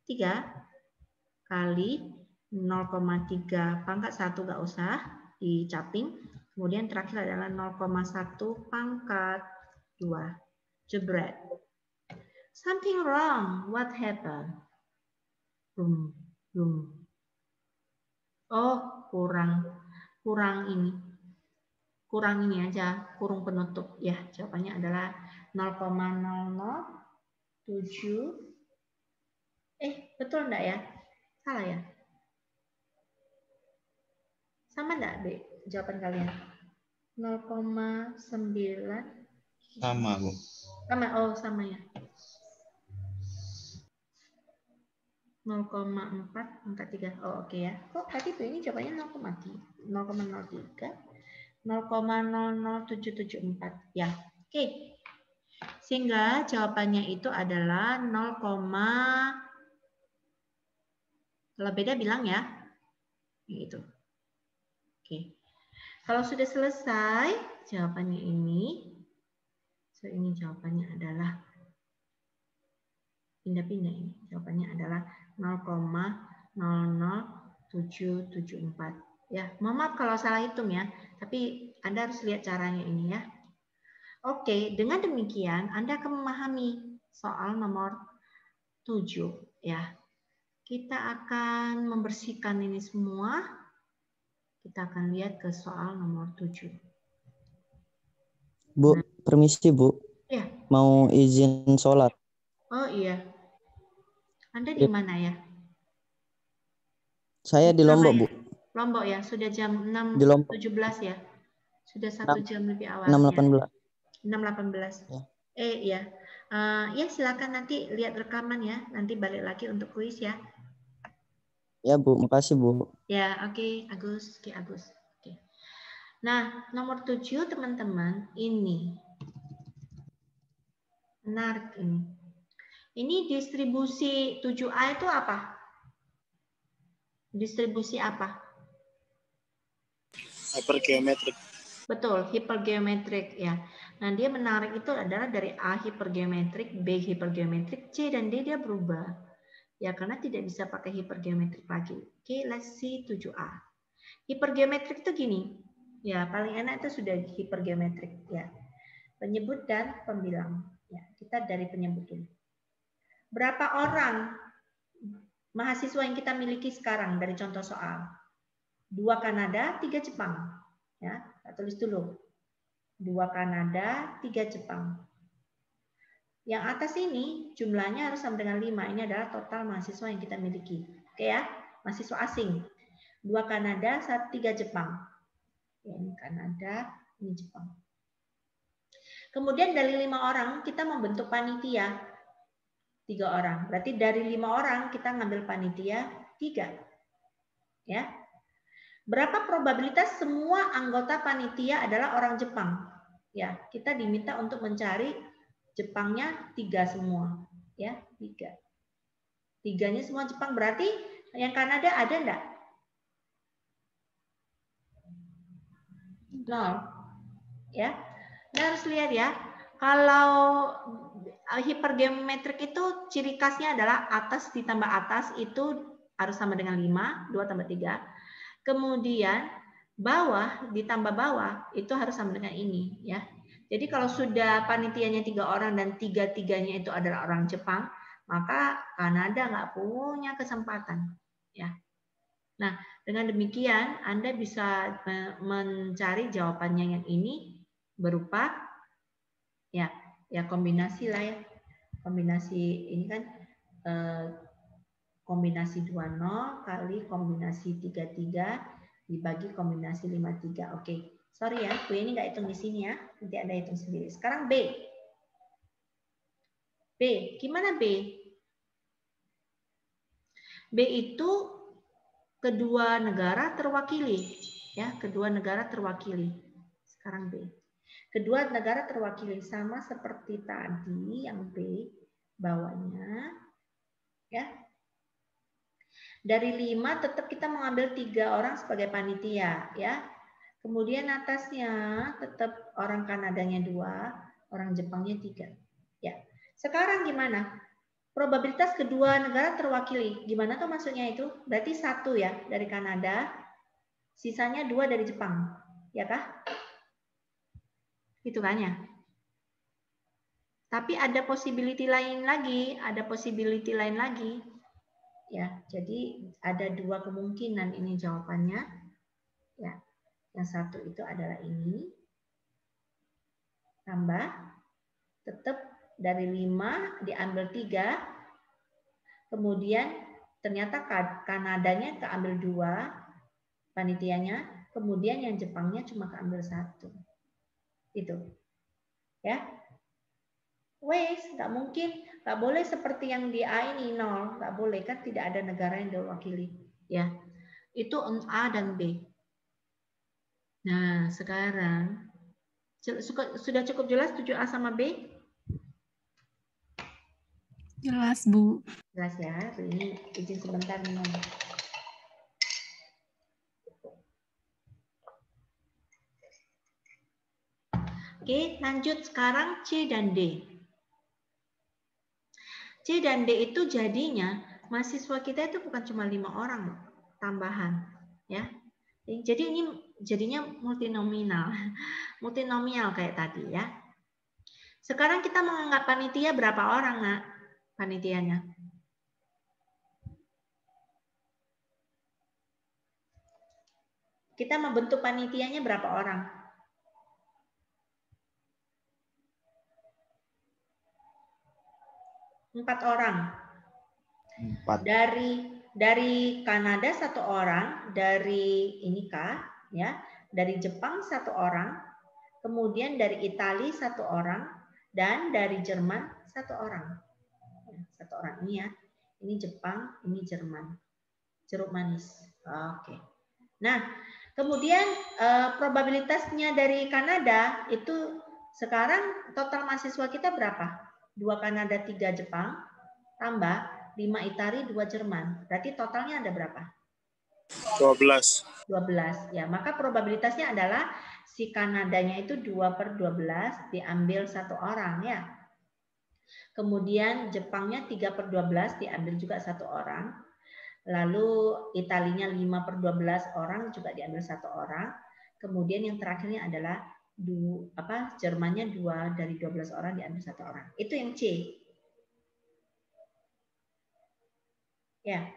3 kali 0,3 pangkat 1 nggak usah dicaping. Kemudian terakhir adalah 0,1 pangkat 2. Jebret. Something wrong. What happened? Oh, kurang ini. Kurang ini aja, kurung penutup. Ya, jawabannya adalah 0,007. Betul enggak ya? Salah ya? Sama enggak, B? Jawaban kalian? 0,9. Sama, Bu. Sama, oh sama ya. 0,4 angka 3. Oh, oke ya. Kok tadi tuh ini jawabannya 0,03. 0,00774 ya. Oke. Sehingga jawabannya itu adalah 0, kalau beda bilang ya. Gitu. Oke. Kalau sudah selesai jawabannya ini. So ini jawabannya adalah pindah-pindah ini. Jawabannya adalah 0,00774. Ya, mohon maaf kalau salah hitung ya, tapi Anda harus lihat caranya ini ya. Oke, dengan demikian Anda akan memahami soal nomor 7 ya. Kita akan membersihkan ini semua. Kita akan lihat ke soal nomor 7. Bu, permisi Bu. Ya. Mau izin sholat. Oh iya. Anda di mana ya? Saya di Lombok, Bu. Lombok ya, sudah jam 6.17 ya. Sudah 1 jam lebih awal. 6.18. 6.18. Ya. Ya. Ya silakan nanti lihat rekaman ya. Nanti balik lagi untuk kuis ya. Ya Bu, makasih Bu. Ya, oke, Agus. Oke, Agus. Oke. Nah, nomor 7 teman-teman ini. Menarik ini. Ini distribusi 7A itu apa? Distribusi apa? Hypergeometrik. Betul, hipergeometrik ya. Nah, dia menarik itu adalah dari A hipergeometrik, B hipergeometrik, C dan D dia berubah. Ya, karena tidak bisa pakai hipergeometrik lagi. Oke, let's see 7A. Hipergeometrik itu gini. Ya, paling enak itu sudah hipergeometrik ya. Penyebut dan pembilang. Ya, kita dari penyebut dulu. Berapa orang mahasiswa yang kita miliki sekarang dari contoh soal? 2 Kanada, 3 Jepang. Ya, kita tulis dulu. 2 Kanada, 3 Jepang. Yang atas ini jumlahnya harus sama dengan 5. Ini adalah total mahasiswa yang kita miliki. Oke ya, mahasiswa asing. 2 Kanada, 3 Jepang. Ya, ini Kanada, ini Jepang. Kemudian dari 5 orang kita membentuk panitia. 3 orang. Berarti dari 5 orang kita ngambil panitia 3. Ya. Berapa probabilitas semua anggota panitia adalah orang Jepang? Ya, kita diminta untuk mencari Jepangnya 3 semua. Ya, 3. 3-nya semua Jepang, berarti yang Kanada ada enggak? 0. Ya. Nah, harus lihat ya. Kalau hipergeometrik itu ciri khasnya adalah atas ditambah atas itu harus sama dengan 5, 2 tambah 3. Kemudian bawah ditambah bawah itu harus sama dengan ini ya. Jadi kalau sudah panitianya 3 orang dan 3-3-nya itu adalah orang Jepang, maka Kanada nggak punya kesempatan ya. Nah, dengan demikian Anda bisa mencari jawabannya yang ini berupa ya kombinasi lah ya. Kombinasi ini kan kombinasi 20 kali kombinasi 33 dibagi kombinasi 53. Oke. Sorry ya, Bu ini nggak hitung di sini ya. Nanti Anda hitung sendiri. Sekarang B. B, gimana B? B itu kedua negara terwakili. Ya, kedua negara terwakili. Sekarang B. Kedua negara terwakili sama seperti tadi yang B bawahnya. Ya. Dari 5 tetap kita mengambil 3 orang sebagai panitia ya. Kemudian atasnya tetap orang Kanadanya 2, orang Jepangnya 3. Ya. Sekarang gimana? Probabilitas kedua negara terwakili. Gimana tuh maksudnya itu? Berarti 1 ya dari Kanada, sisanya 2 dari Jepang. Ya kah? Hitungannya. Tapi ada possibility lain lagi, Ya, jadi ada 2 kemungkinan ini jawabannya. Ya. Yang satu itu adalah ini. Tambah tetap dari 5 diambil 3. Kemudian ternyata Kanadanya keambil 2 panitianya, kemudian yang Jepangnya cuma keambil 1. Itu. Ya. Wes, nggak mungkin, nggak boleh seperti yang di A ini 0, nggak boleh kan tidak ada negara yang diwakili. Ya. Itu A dan B. Nah, sekarang sudah cukup jelas 7A sama B? Jelas, Bu. Jelas ya. Ini izin sebentar minum. Oke, lanjut sekarang C dan D. C dan D itu jadinya mahasiswa kita itu bukan cuma 5 orang loh, tambahan, ya. Jadi ini jadinya multinomial kayak tadi ya. Sekarang kita menganggap panitia berapa orang, Nak? Panitianya. Kita membentuk panitianya berapa orang? 4 orang. 4. Dari Kanada 1 orang, dari ya, dari Jepang 1 orang, kemudian dari Italia 1 orang, dan dari Jerman 1 orang. 1 orang ini ya, ini Jepang, ini Jerman. Jeruk manis. Oke. Nah, kemudian probabilitasnya dari Kanada itu sekarang total mahasiswa kita berapa? 2 Kanada, 3 Jepang, tambah 5 Italia, 2 Jerman. Berarti totalnya ada berapa? 12. 12. Ya, maka probabilitasnya adalah si Kanadanya itu 2/12 diambil 1 orang ya. Kemudian Jepangnya 3/12 diambil juga 1 orang. Lalu Italinya 5/12 orang juga diambil 1 orang. Kemudian yang terakhirnya adalah Jermannya 2 dari 12 orang diambil 1 orang. Itu yang C. Ya.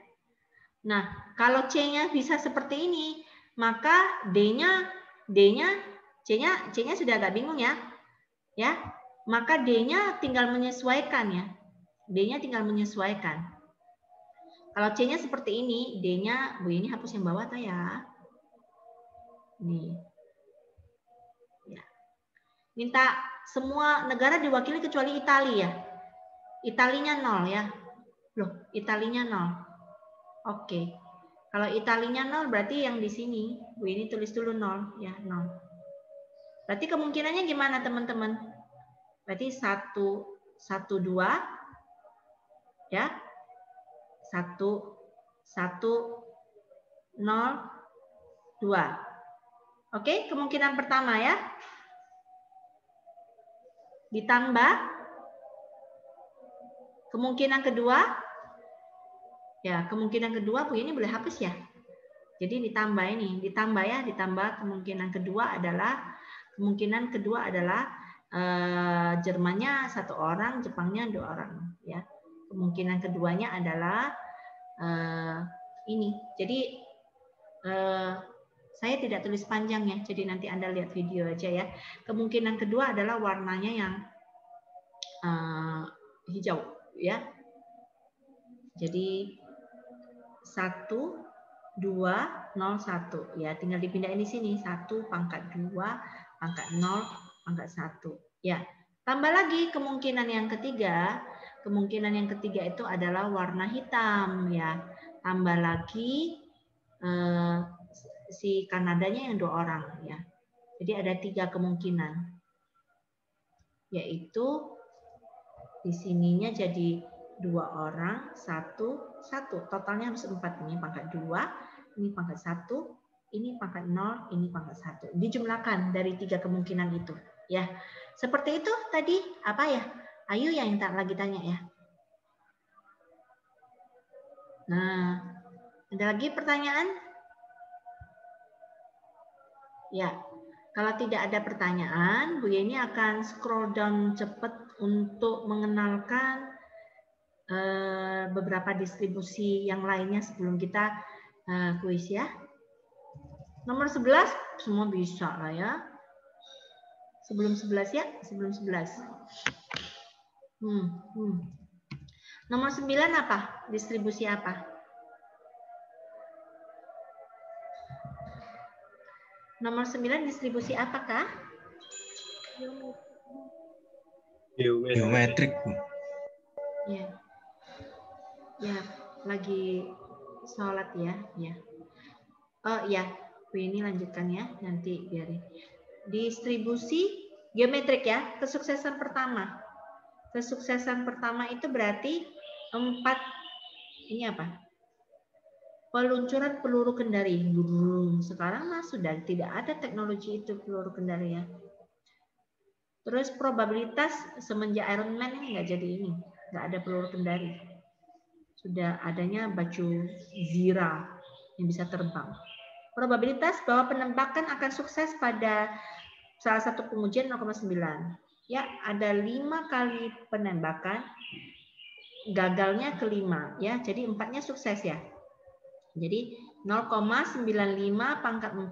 Nah, kalau C-nya bisa seperti ini, maka C-nya sudah agak bingung ya. Ya. Maka D-nya tinggal menyesuaikan ya. D-nya tinggal menyesuaikan. Kalau C-nya seperti ini, D-nya Bu ini hapus yang bawah tuh ya. Nih. Ya. Minta semua negara diwakili kecuali Italia ya. Italinya 0 ya. Loh, Italinya 0. Oke. Kalau Italinya 0 berarti yang di sini. Bu ini tulis dulu 0 ya, 0. Berarti kemungkinannya gimana teman-teman? Berarti 1 1 2 ya. 1 1 0 2. Oke, kemungkinan pertama ya. Ditambah kemungkinan kedua. Ya, kemungkinan kedua Bu ini boleh hapus ya. Jadi ditambah ini, ditambah ya, ditambah kemungkinan kedua adalah Jermannya 1 orang, Jepangnya 2 orang ya. Kemungkinan keduanya adalah ini. Jadi saya tidak tulis panjang ya, jadi nanti Anda lihat video aja ya. Kemungkinan kedua adalah warnanya yang hijau ya. Jadi 1 2 0 1 ya, tinggal dipindahin di sini 1 pangkat 2 pangkat 0 pangkat 1 ya. Tambah lagi kemungkinan yang ketiga. Kemungkinan yang ketiga itu adalah warna hitam ya. Tambah lagi si Kanadanya yang 2 orang ya. Jadi ada 3 kemungkinan. Yaitu di sininya jadi 2 orang, 1, 1. Totalnya harus 4. Ini pangkat 2, ini pangkat 1, ini pangkat 0, ini pangkat 1. Dijumlahkan dari 3 kemungkinan itu. Ya, seperti itu tadi apa ya? Ayu yang lagi tanya ya. Nah, ada lagi pertanyaan? Ya, kalau tidak ada pertanyaan, Bu Yeni akan scroll down cepat untuk mengenalkan beberapa distribusi yang lainnya sebelum kita kuis ya. Nomor 11 semua bisa lah ya. Sebelum 11 ya, sebelum 11. Nomor 9 apa? Distribusi apa? Nomor 9 distribusi apakah? Geometrik. Ya. Ya, lagi sholat ya. Ya. Oh ya, Bu ini lanjutkan ya, nanti biarin. Distribusi geometrik ya, kesuksesan pertama. Kesuksesan pertama itu berarti 4, ini apa? Peluncuran peluru kendari. Sekarang mah sudah tidak ada teknologi itu peluru kendari ya. Terus probabilitas semenjak Iron Man ini nggak jadi ini, nggak ada peluru kendari. Sudah adanya baju zira yang bisa terbang. Probabilitas bahwa penembakan akan sukses pada salah satu pengujian 0,9. Ya, ada 5 kali penembakan, gagalnya kelima ya. Jadi 4-nya sukses ya. Jadi 0,95 pangkat 4,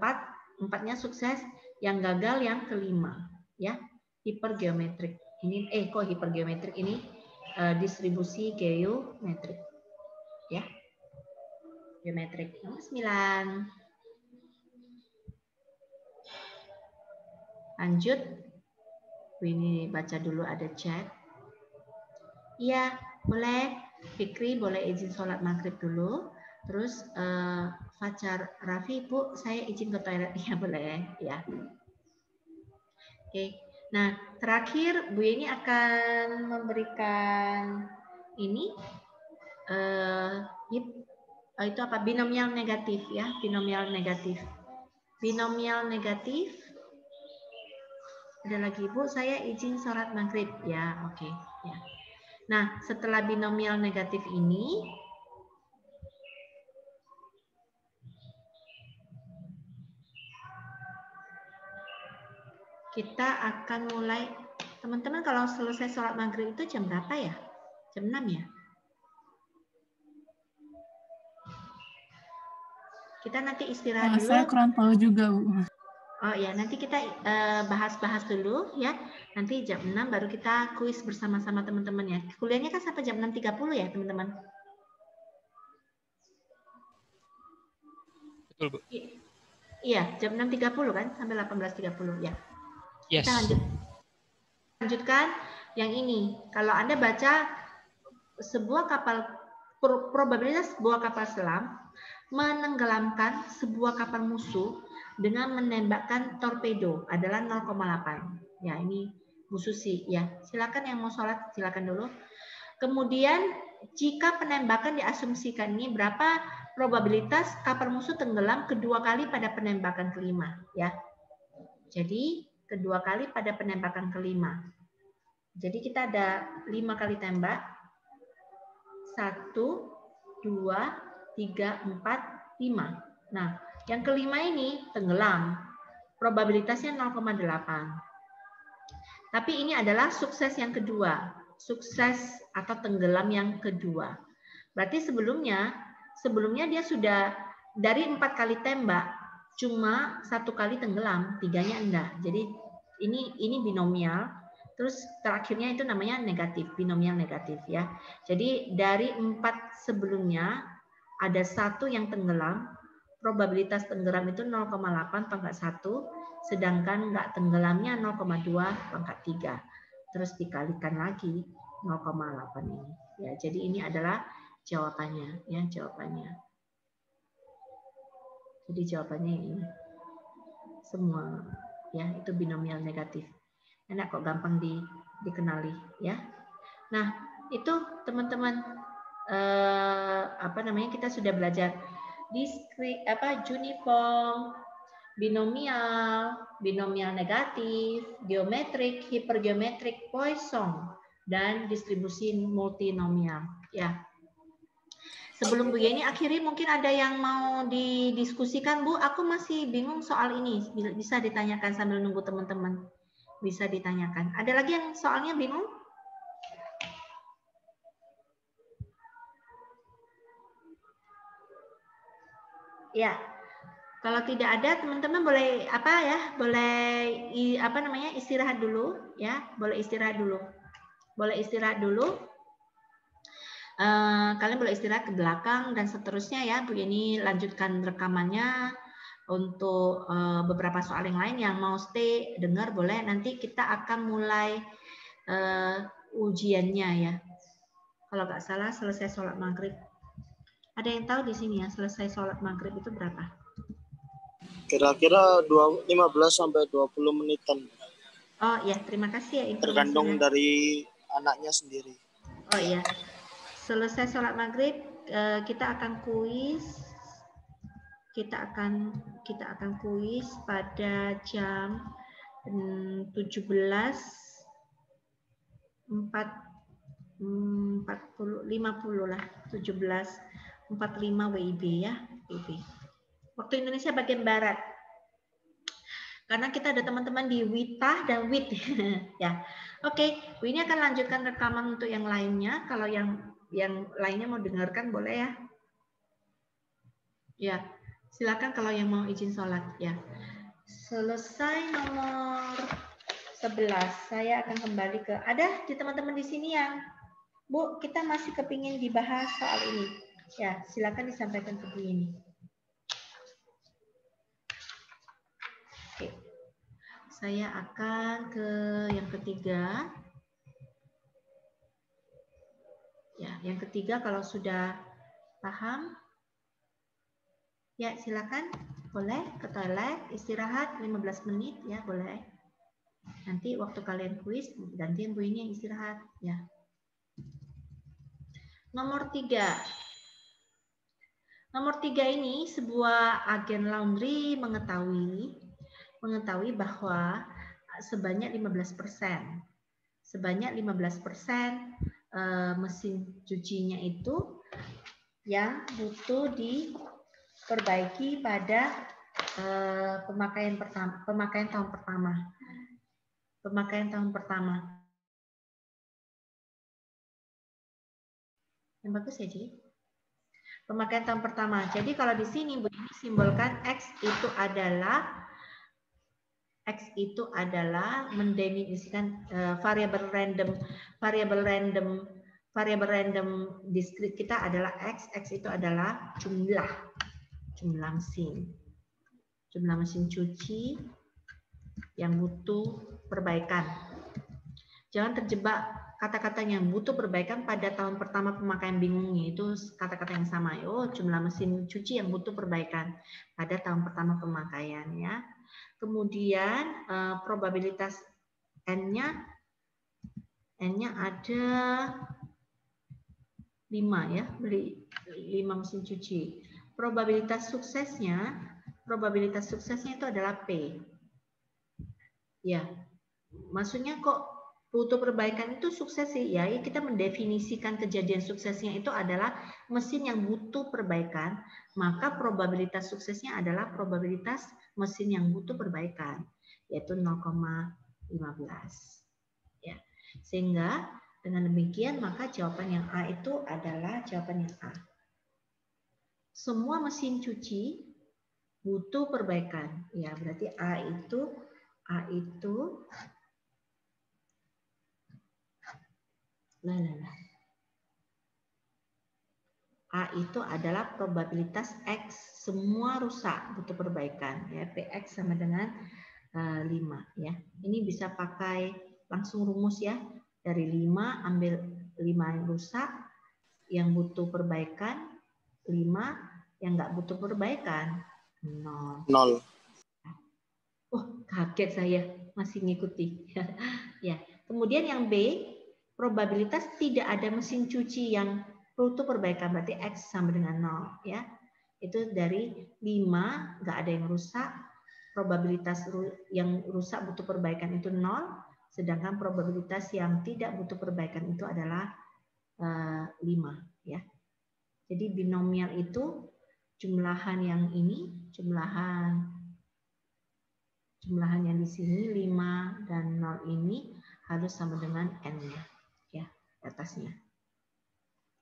4-nya sukses, yang gagal yang kelima ya. Hipergeometrik. Ini kok hipergeometrik ini distribusi geometrik. Ya. Geometrik nomor 9. Lanjut. Ini baca dulu ada chat. Iya, boleh. Fikri boleh izin sholat maghrib dulu. Terus Fajar Raffi, Bu, saya izin ke toilet. Iya, boleh. Ya. Oke. Nah, terakhir Bu ini akan memberikan ini itu apa? Binomial negatif ya, binomial negatif. Binomial negatif. Ada lagi Bu, saya izin sholat maghrib ya, oke. Ya. Nah, setelah binomial negatif ini, kita akan mulai. Teman-teman kalau selesai sholat maghrib itu jam berapa ya? Jam 6 ya? Kita nanti istirahat dulu. Saya kurang tahu juga, Bu. Oh ya, nanti kita bahas-bahas dulu ya. Nanti jam 6 baru kita kuis bersama-sama teman-teman ya. Kuliahnya kan sampai jam 6.30 ya, teman-teman? Betul, Bu. Iya, jam 6.30 kan sampai 18.30 ya. Yes. Kita lanjutkan yang ini. Kalau Anda baca sebuah kapal probabilitas sebuah kapal selam menenggelamkan sebuah kapal musuh dengan menembakkan torpedo adalah 0,8. Ya, ini Bu Susi ya. Silakan yang mau sholat silakan dulu. Kemudian jika penembakan diasumsikan ini berapa probabilitas kapal musuh tenggelam kedua kali pada penembakan kelima ya. Jadi kedua kali pada penembakan kelima. Jadi kita ada 5 kali tembak. 1, 2, 3, 4, 5. Nah, yang kelima ini tenggelam. Probabilitasnya 0,8. Tapi ini adalah sukses yang kedua. Sukses atau tenggelam yang kedua. Berarti sebelumnya dia sudah dari 4 kali tembak, cuma 1 kali tenggelam, 3-nya enggak. Jadi ini binomial. Terus terakhirnya itu namanya negatif, binomial negatif ya. Jadi dari 4 sebelumnya ada 1 yang tenggelam, probabilitas tenggelam itu 0,8 pangkat 1, sedangkan nggak tenggelamnya 0,2 pangkat 3. Terus dikalikan lagi 0,8 ini. Ya, jadi ini adalah jawabannya ya, jawabannya. Jadi jawabannya ini. Semua ya, itu binomial negatif. Enak kok, gampang dikenali ya. Nah, itu teman-teman kita sudah belajar uniform, binomial negatif, geometrik, hipergeometrik, Poisson, dan distribusi multinomial ya. Sebelum Bu Yeni akhiri, mungkin ada yang mau didiskusikan Bu? Aku masih bingung soal ini. Bisa ditanyakan sambil nunggu teman-teman. Bisa ditanyakan. Ada lagi yang soalnya bingung? Ya. Kalau tidak ada, teman-teman boleh istirahat dulu ya. Boleh istirahat dulu. Kalian boleh istirahat ke belakang dan seterusnya ya. Bu Yeni lanjutkan rekamannya. Untuk beberapa soal yang lain yang mau stay dengar boleh, nanti kita akan mulai ujiannya ya. Kalau nggak salah selesai sholat maghrib. Ada yang tahu di sini ya selesai sholat maghrib itu berapa? Kira-kira 15 sampai 20 menitan. Oh ya, terima kasih ya. Tergantung dari anaknya sendiri. Oh iya, selesai sholat maghrib kita akan kuis. Kita akan kuis pada jam 17.50 lah, 17.45 WIB ya, WIB. Waktu Indonesia bagian barat. Karena kita ada teman-teman di WITA dan WIT ya. Oke, Bu ini akan lanjutkan rekaman untuk yang lainnya. Kalau yang lainnya mau dengarkan boleh ya. Ya. Silakan kalau yang mau izin sholat ya. Selesai nomor 11. Saya akan kembali ke ada di teman-teman di sini yang Bu, kita masih kepingin dibahas soal ini. Ya, silakan disampaikan ke Bu ini. Oke. Saya akan ke yang ketiga. Ya, yang ketiga kalau sudah paham ya, silakan. Boleh ke toilet, istirahat 15 menit ya, boleh. Nanti waktu kalian kuis gantiin Bu ini yang istirahat ya. Nomor 3. Nomor 3 ini sebuah agen laundry mengetahui bahwa sebanyak 15% mesin cucinya itu yang butuh diperbaiki pada pemakaian tahun pertama. Yang bagus ya, Ji. Pemakaian tahun pertama. Jadi kalau di sini Bu ini simbolkan X itu adalah mendefinisikan variabel random discrete kita adalah X itu adalah jumlah mesin cuci yang butuh perbaikan. Jangan terjebak kata-katanya butuh perbaikan pada tahun pertama pemakaian bingungnya itu kata-kata yang sama. Oh, jumlah mesin cuci yang butuh perbaikan pada tahun pertama pemakaian ya. Kemudian probabilitas N-nya ada 5 ya, beli 5 mesin cuci. Probabilitas suksesnya itu adalah P. Ya. Maksudnya kok butuh perbaikan itu sukses sih ya. Kita mendefinisikan kejadian suksesnya itu adalah mesin yang butuh perbaikan, maka probabilitas suksesnya adalah probabilitas mesin yang butuh perbaikan, yaitu 0,15. Ya. Sehingga dengan demikian maka jawaban yang A itu adalah jawaban yang A. Semua mesin cuci butuh perbaikan. Ya, berarti A itu A itu adalah probabilitas X, semua rusak butuh perbaikan ya. PX sama dengan 5 ya. Ini bisa pakai langsung rumus ya. Dari 5 ambil 5 yang rusak yang butuh perbaikan, 5 yang enggak butuh perbaikan 0. Oh, kaget saya masih ngikuti. Ya. Kemudian yang B, probabilitas tidak ada mesin cuci yang butuh perbaikan, berarti X sama dengan 0 ya. Itu dari 5 nggak ada yang rusak, probabilitas yang rusak butuh perbaikan itu 0, sedangkan probabilitas yang tidak butuh perbaikan itu adalah 5 ya. Jadi binomial itu jumlahan yang ini, jumlahan yang di sini 5 dan 0 ini harus sama dengan N-nya ya, atasnya.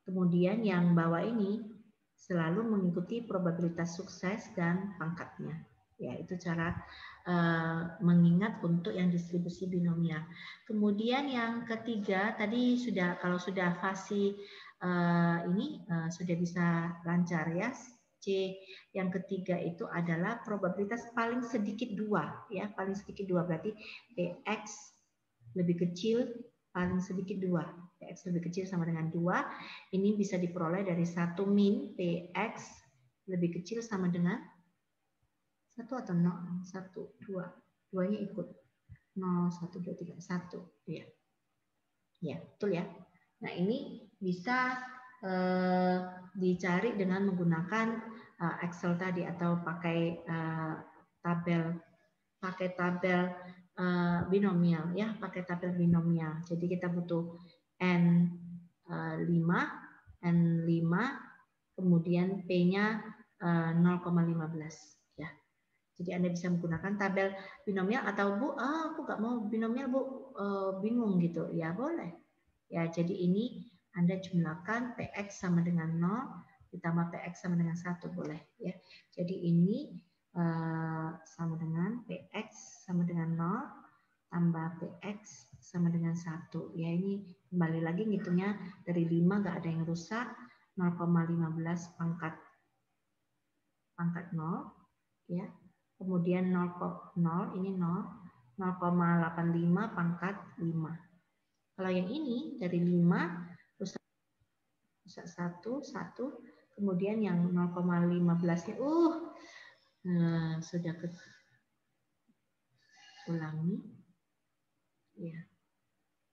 Kemudian yang bawah ini selalu mengikuti probabilitas sukses dan pangkatnya. Ya, itu cara mengingat untuk yang distribusi binomial. Kemudian yang ketiga tadi sudah, kalau sudah fasi ini sudah bisa lancar ya. C yang ketiga itu adalah probabilitas paling sedikit 2 ya, paling sedikit 2 berarti PX lebih kecil paling sedikit 2. PX lebih kecil sama dengan 2. Ini bisa diperoleh dari 1 min PX lebih kecil sama dengan 1 atau 0? 1, 2. 2-nya ikut. 0, 1, 2, 3, 1. Ya. Ya, betul ya. Nah, ini bisa dicari dengan menggunakan Excel tadi atau pakai tabel binomial ya, pakai tabel binomial. Jadi kita butuh N5, kemudian P-nya 0,15 ya. Jadi Anda bisa menggunakan tabel binomial atau Bu, aku nggak mau binomial Bu, bingung gitu. Ya boleh. Ya, jadi ini Anda jumlahkan PX sama dengan 0 ditambah PX sama dengan 1 boleh ya. Jadi ini sama dengan PX sama dengan 0 tambah PX sama dengan 1. Ya, ini kembali lagi ngitungnya dari 5 nggak ada yang rusak, 0,15 pangkat 0 ya. Kemudian 0 ini 0,85 pangkat 5. Kalau yang ini dari 5 rusak 1, kemudian yang 0,15-nya sudah ulangi ya,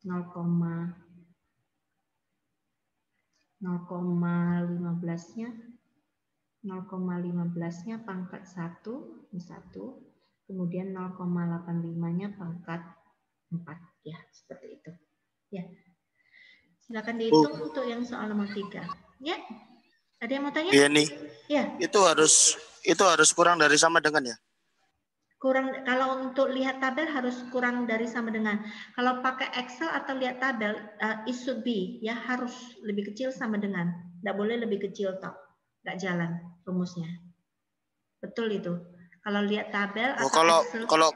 0,15-nya pangkat 1, kemudian 0,85-nya pangkat 4 ya, seperti itu ya. Silakan dihitung untuk yang soal nomor 3 ya. Ada yang mau tanya? Iya nih. Ya. Itu harus kurang dari sama dengan ya? Kurang, kalau untuk lihat tabel harus kurang dari sama dengan. Kalau pakai Excel atau lihat tabel, it should be ya, harus lebih kecil sama dengan. Nggak boleh lebih kecil toh, nggak jalan rumusnya. Betul itu. Kalau lihat tabel atau Excel. Kalau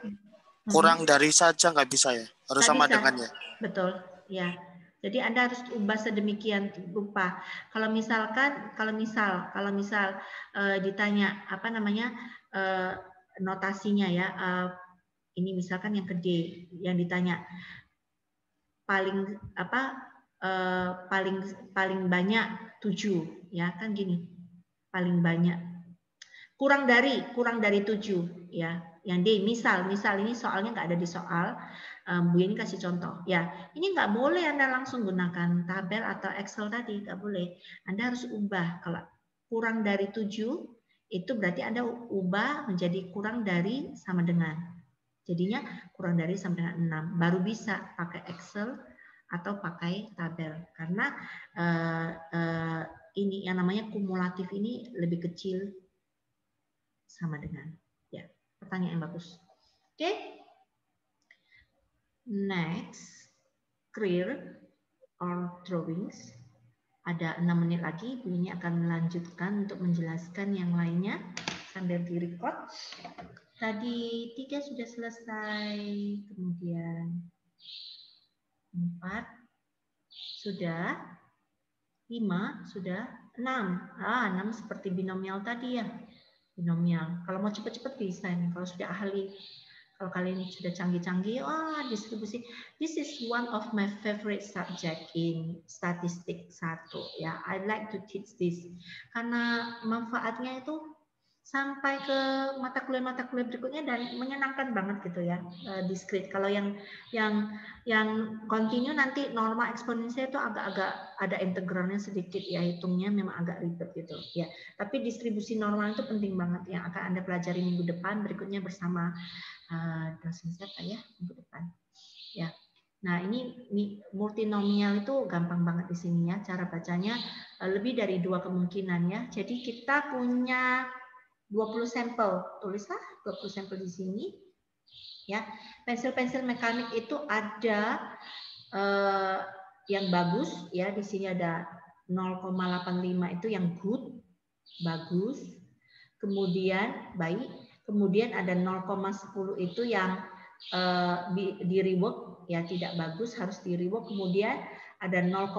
kurang dari saja nggak bisa ya, harus sama dengannya. Betul, ya. Jadi Anda harus ubah sedemikian rupa. Kalau misal ditanya apa namanya notasinya ya, ini misalkan yang gede yang ditanya paling paling banyak 7 ya kan gini. Paling banyak. Kurang dari 7 ya. Yang D misal ini soalnya nggak ada di soal. Bu ini kasih contoh ya. Ini nggak boleh Anda langsung gunakan tabel atau Excel tadi, nggak boleh. Anda harus ubah. Kalau kurang dari 7 itu berarti Anda ubah menjadi kurang dari sama dengan. Jadinya kurang dari sama dengan 6. Baru bisa pakai Excel atau pakai tabel. Karena ini yang namanya kumulatif ini lebih kecil sama dengan. Ya, pertanyaan yang bagus. Oke. Next, clear or drawings. Ada 6 menit lagi, Bu ini akan melanjutkan untuk menjelaskan yang lainnya sambil di-record. Tadi 3 sudah selesai, kemudian 4 sudah, 5 sudah, 6. 6 seperti binomial tadi ya. Binomial. Kalau mau cepat-cepat bisa nih, kalau sudah ahli. Kalau kalian sudah canggih-canggih, distribusi. This is one of my favorite subject in statistik 1 ya. I like to teach this karena manfaatnya itu sampai ke mata kuliah berikutnya dan menyenangkan banget gitu ya. Discrete. Kalau yang continue nanti norma eksponensial itu agak-agak ada integralnya sedikit ya, hitungnya memang agak ribet gitu ya. Tapi distribusi normal itu penting banget yang akan Anda pelajari minggu depan berikutnya bersama dosen siapa ya minggu depan. Ya. Nah, ini multinomial itu gampang banget di sini ya. Cara bacanya lebih dari 2 kemungkinan ya. Jadi kita punya 20 sampel, tulislah 20 sampel di sini. Ya, pensil-pensil mekanik itu ada yang bagus ya. Di sini ada 0,85 itu yang good, bagus. Kemudian baik. Kemudian ada 0,10 itu yang di rework ya, tidak bagus, harus di rework. Kemudian ada 0,05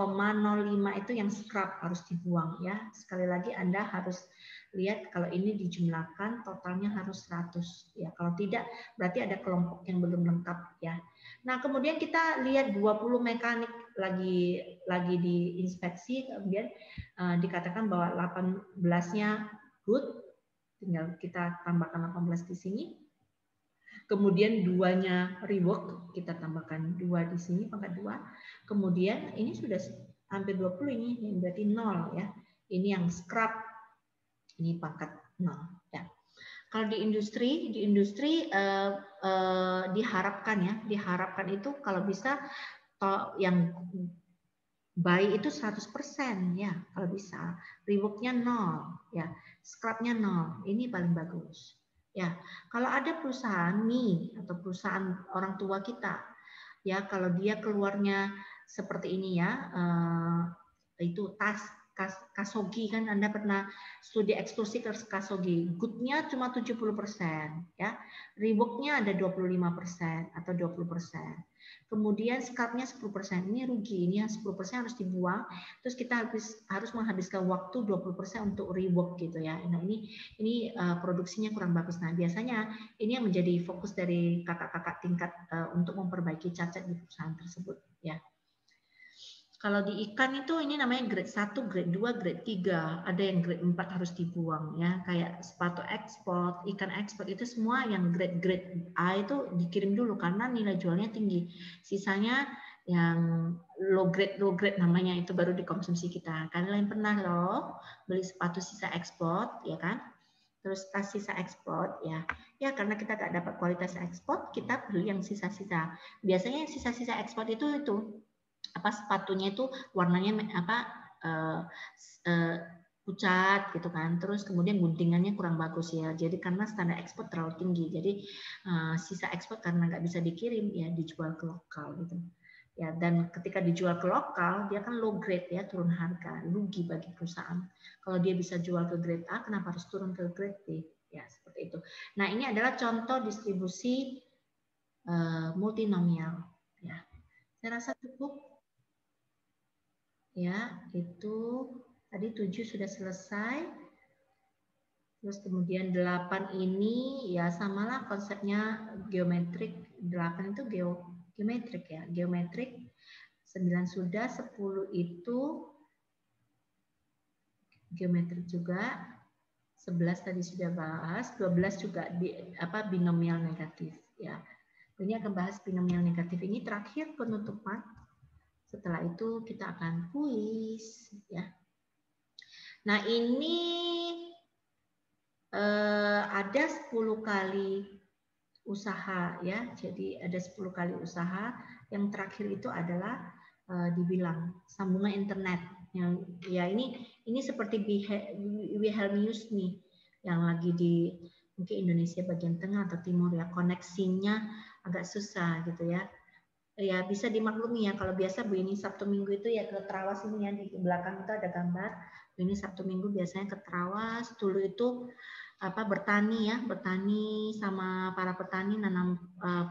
itu yang scrap, harus dibuang ya. Sekali lagi Anda harus lihat kalau ini dijumlahkan totalnya harus 100 ya. Kalau tidak berarti ada kelompok yang belum lengkap ya. Nah, kemudian kita lihat 20 mekanik lagi diinspeksi, kemudian dikatakan bahwa 18-nya good, tinggal kita tambahkan 18 di sini. Kemudian 2-nya rework, kita tambahkan 2 di sini, pangkat 2. Kemudian ini sudah hampir 20 ini berarti 0 ya. Ini yang scrap, ini pangkat 0 ya. Kalau di industri diharapkan itu kalau bisa yang baik itu 100% ya, kalau bisa. Rework-nya 0 ya, scrap-nya 0. Ini paling bagus. Ya, kalau ada perusahaan nih atau perusahaan orang tua kita, ya kalau dia keluarnya seperti ini ya, itu Kasogi kan Anda pernah studi eksklusi ke Kasogi, good-nya cuma 70% ya, rework-nya ada 25% atau 20%. Kemudian scrap-nya 10%, ini rugi, ini yang 10% harus dibuang, terus kita harus menghabiskan waktu 20% untuk rework gitu ya. Nah ini produksinya kurang bagus. Nah biasanya ini yang menjadi fokus dari kakak-kakak tingkat untuk memperbaiki cacat di perusahaan tersebut ya. Kalau di ikan itu ini namanya grade 1, grade 2, grade 3. Ada yang grade 4 harus dibuang ya. Kayak sepatu ekspor, ikan ekspor itu semua yang grade A itu dikirim dulu karena nilai jualnya tinggi. Sisanya yang low grade namanya itu baru dikonsumsi kita. Kalian pernah loh beli sepatu sisa ekspor ya kan? Terus tas sisa ekspor ya. Ya karena kita nggak dapat kualitas ekspor, kita beli yang sisa-sisa. Biasanya yang sisa-sisa ekspor itu sepatunya itu warnanya pucat gitu kan, terus kemudian guntingannya kurang bagus ya, jadi karena standar ekspor terlalu tinggi, jadi sisa ekspor karena nggak bisa dikirim ya dijual ke lokal gitu ya. Dan ketika dijual ke lokal dia kan low grade ya, turun harga, rugi bagi perusahaan. Kalau dia bisa jual ke grade A, kenapa harus turun ke grade B ya, seperti itu. Nah ini adalah contoh distribusi multinomial ya. Saya rasa cukup. Ya, itu tadi 7 sudah selesai. Terus kemudian 8 ini ya samalah konsepnya geometrik. 8 itu geometrik ya, geometrik. 9 sudah, 10 itu geometri juga, 11 tadi sudah bahas, 12 juga binomial negatif ya. Ini akan bahas binomial negatif ini terakhir penutupan. Setelah itu kita akan kuis ya. Nah, ini ada 10 kali usaha ya. Jadi ada 10 kali usaha. Yang terakhir itu adalah dibilang sambungan internet. Yang ya ini seperti Wilhelmius nih yang lagi di mungkin Indonesia bagian tengah atau timur ya, koneksinya agak susah gitu ya. Ya bisa dimaklumi ya, kalau biasa Bu ini Sabtu Minggu itu ya ke Terawas ini ya, di belakang itu ada gambar. Bu ini Sabtu Minggu biasanya ke Terawas, dulu itu bertani ya, bertani sama para petani nanam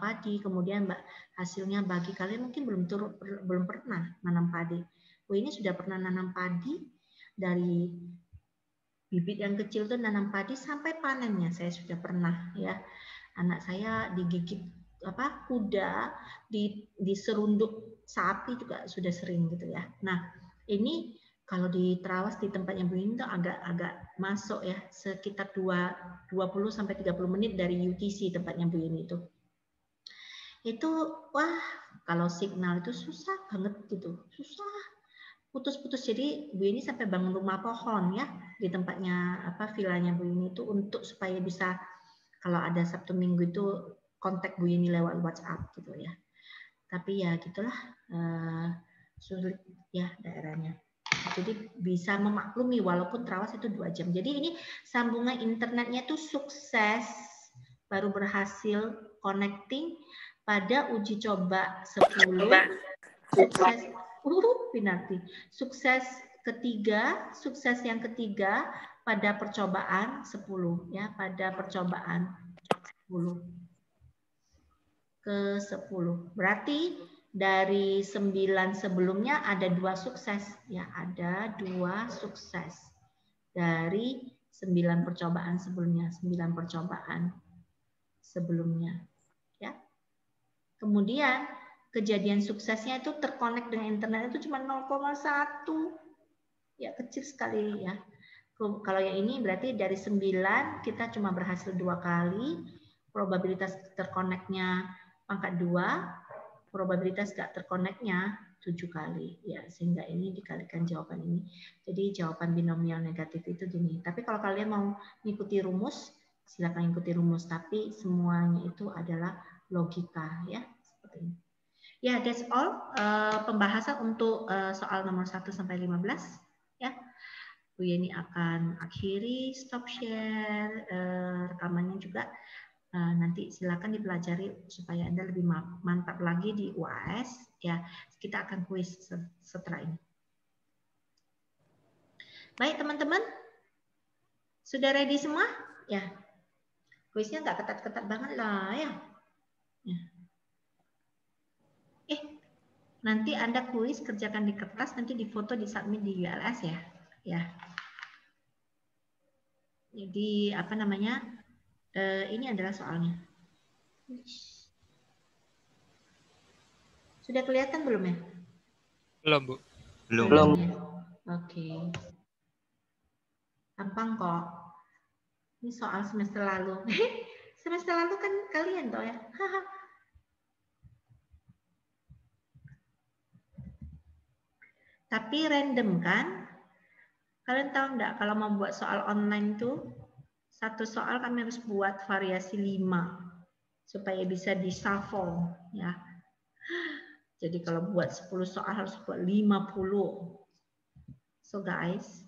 padi, kemudian hasilnya bagi kalian mungkin belum pernah nanam padi. Bu ini sudah pernah nanam padi dari bibit yang kecil tuh nanam padi sampai panennya saya sudah pernah ya. Anak saya digigit kuda, diserunduk sapi juga sudah sering gitu ya. Nah, ini kalau di Terawas di tempatnya Bu ini tuh agak masuk ya, sekitar 20 sampai 30 menit dari UTC tempatnya Bu ini itu. Itu wah, kalau signal itu susah banget gitu. Susah. Putus-putus, jadi Bu ini sampai bangun rumah pohon ya di tempatnya vilanya Bu ini itu untuk supaya bisa kalau ada Sabtu Minggu itu kontak Bu ini lewat WhatsApp gitu ya. Tapi ya gitulah sulit ya daerahnya. Jadi bisa memaklumi walaupun Terawas itu 2 jam. Jadi ini sambungan internetnya itu sukses, baru berhasil connecting pada uji coba 10. Sukses. Pinarti. Sukses yang ketiga pada percobaan 10 ya, pada percobaan 10 ke 10. Berarti dari 9 sebelumnya ada 2 sukses ya, ada 2 sukses dari 9 percobaan sebelumnya, 9 percobaan sebelumnya ya. Kemudian kejadian suksesnya itu terkonek dengan internet itu cuma 0,1. Ya, kecil sekali ya. Kalau yang ini berarti dari 9 kita cuma berhasil 2 kali. Probabilitas terkoneknya pangkat 2, probabilitas gak terkoneknya 7 kali. Ya, sehingga ini dikalikan jawaban ini. Jadi jawaban binomial negatif itu gini. Tapi kalau kalian mau mengikuti rumus, silakan ikuti rumus, tapi semuanya itu adalah logika ya, seperti ini. Ya, that's all pembahasan untuk soal nomor 1 sampai 15 ya. Bu Yeni akan akhiri stop share rekamannya juga. Nanti silakan dipelajari supaya Anda lebih mantap lagi di UAS ya. Kita akan kuis setelah ini. Baik teman-teman, sudah ready semua? Ya. Kuisnya nggak ketat-ketat banget lah ya. Ya. Nanti Anda kuis, kerjakan di kertas, nanti difoto, disubmit di ULS ya. Ya. Jadi apa namanya? Ini adalah soalnya. Sudah kelihatan belum ya? Belum, Bu. Belum. Ya? Oke. Gampang kok. Ini soal semester lalu. Semester lalu kan kalian toh ya. Tapi random kan? Kalian tahu enggak kalau mau buat soal online tuh satu soal kami harus buat variasi 5 supaya bisa di shuffle ya. Jadi kalau buat 10 soal harus buat 50. So guys,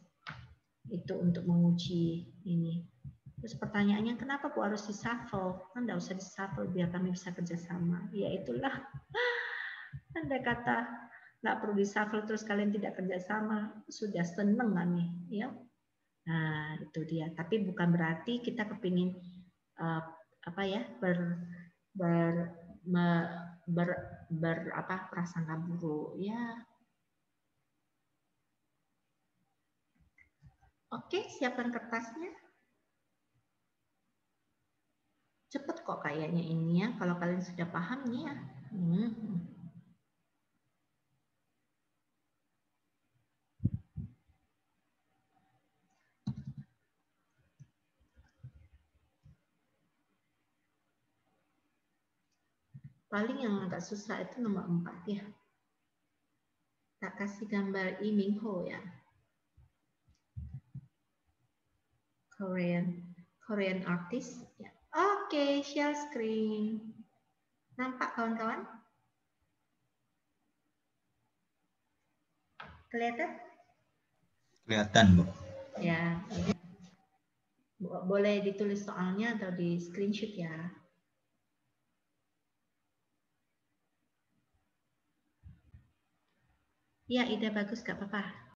itu untuk menguji ini. Terus pertanyaannya kenapa Bu harus di shuffle? Kan enggak usah di shuffle biar kami bisa kerjasama. Ya itulah. Anda kata nggak perlu di-shuffle terus kalian tidak kerjasama, sudah seneng kami, ya. Nah itu dia. Tapi bukan berarti kita kepingin prasangka buruk, ya. Oke, siapkan kertasnya. Cepet kok kayaknya ini ya. Kalau kalian sudah paham nih ya. Paling yang agak susah itu nomor 4 ya. Tak kasih gambar Lee Min Ho ya. Korean artist. Ya. Oke, share screen. Nampak kawan-kawan? Kelihatan? Kelihatan, Bu. Ya. Boleh ditulis soalnya atau di screenshot ya. Ya, ide bagus, gak apa-apa.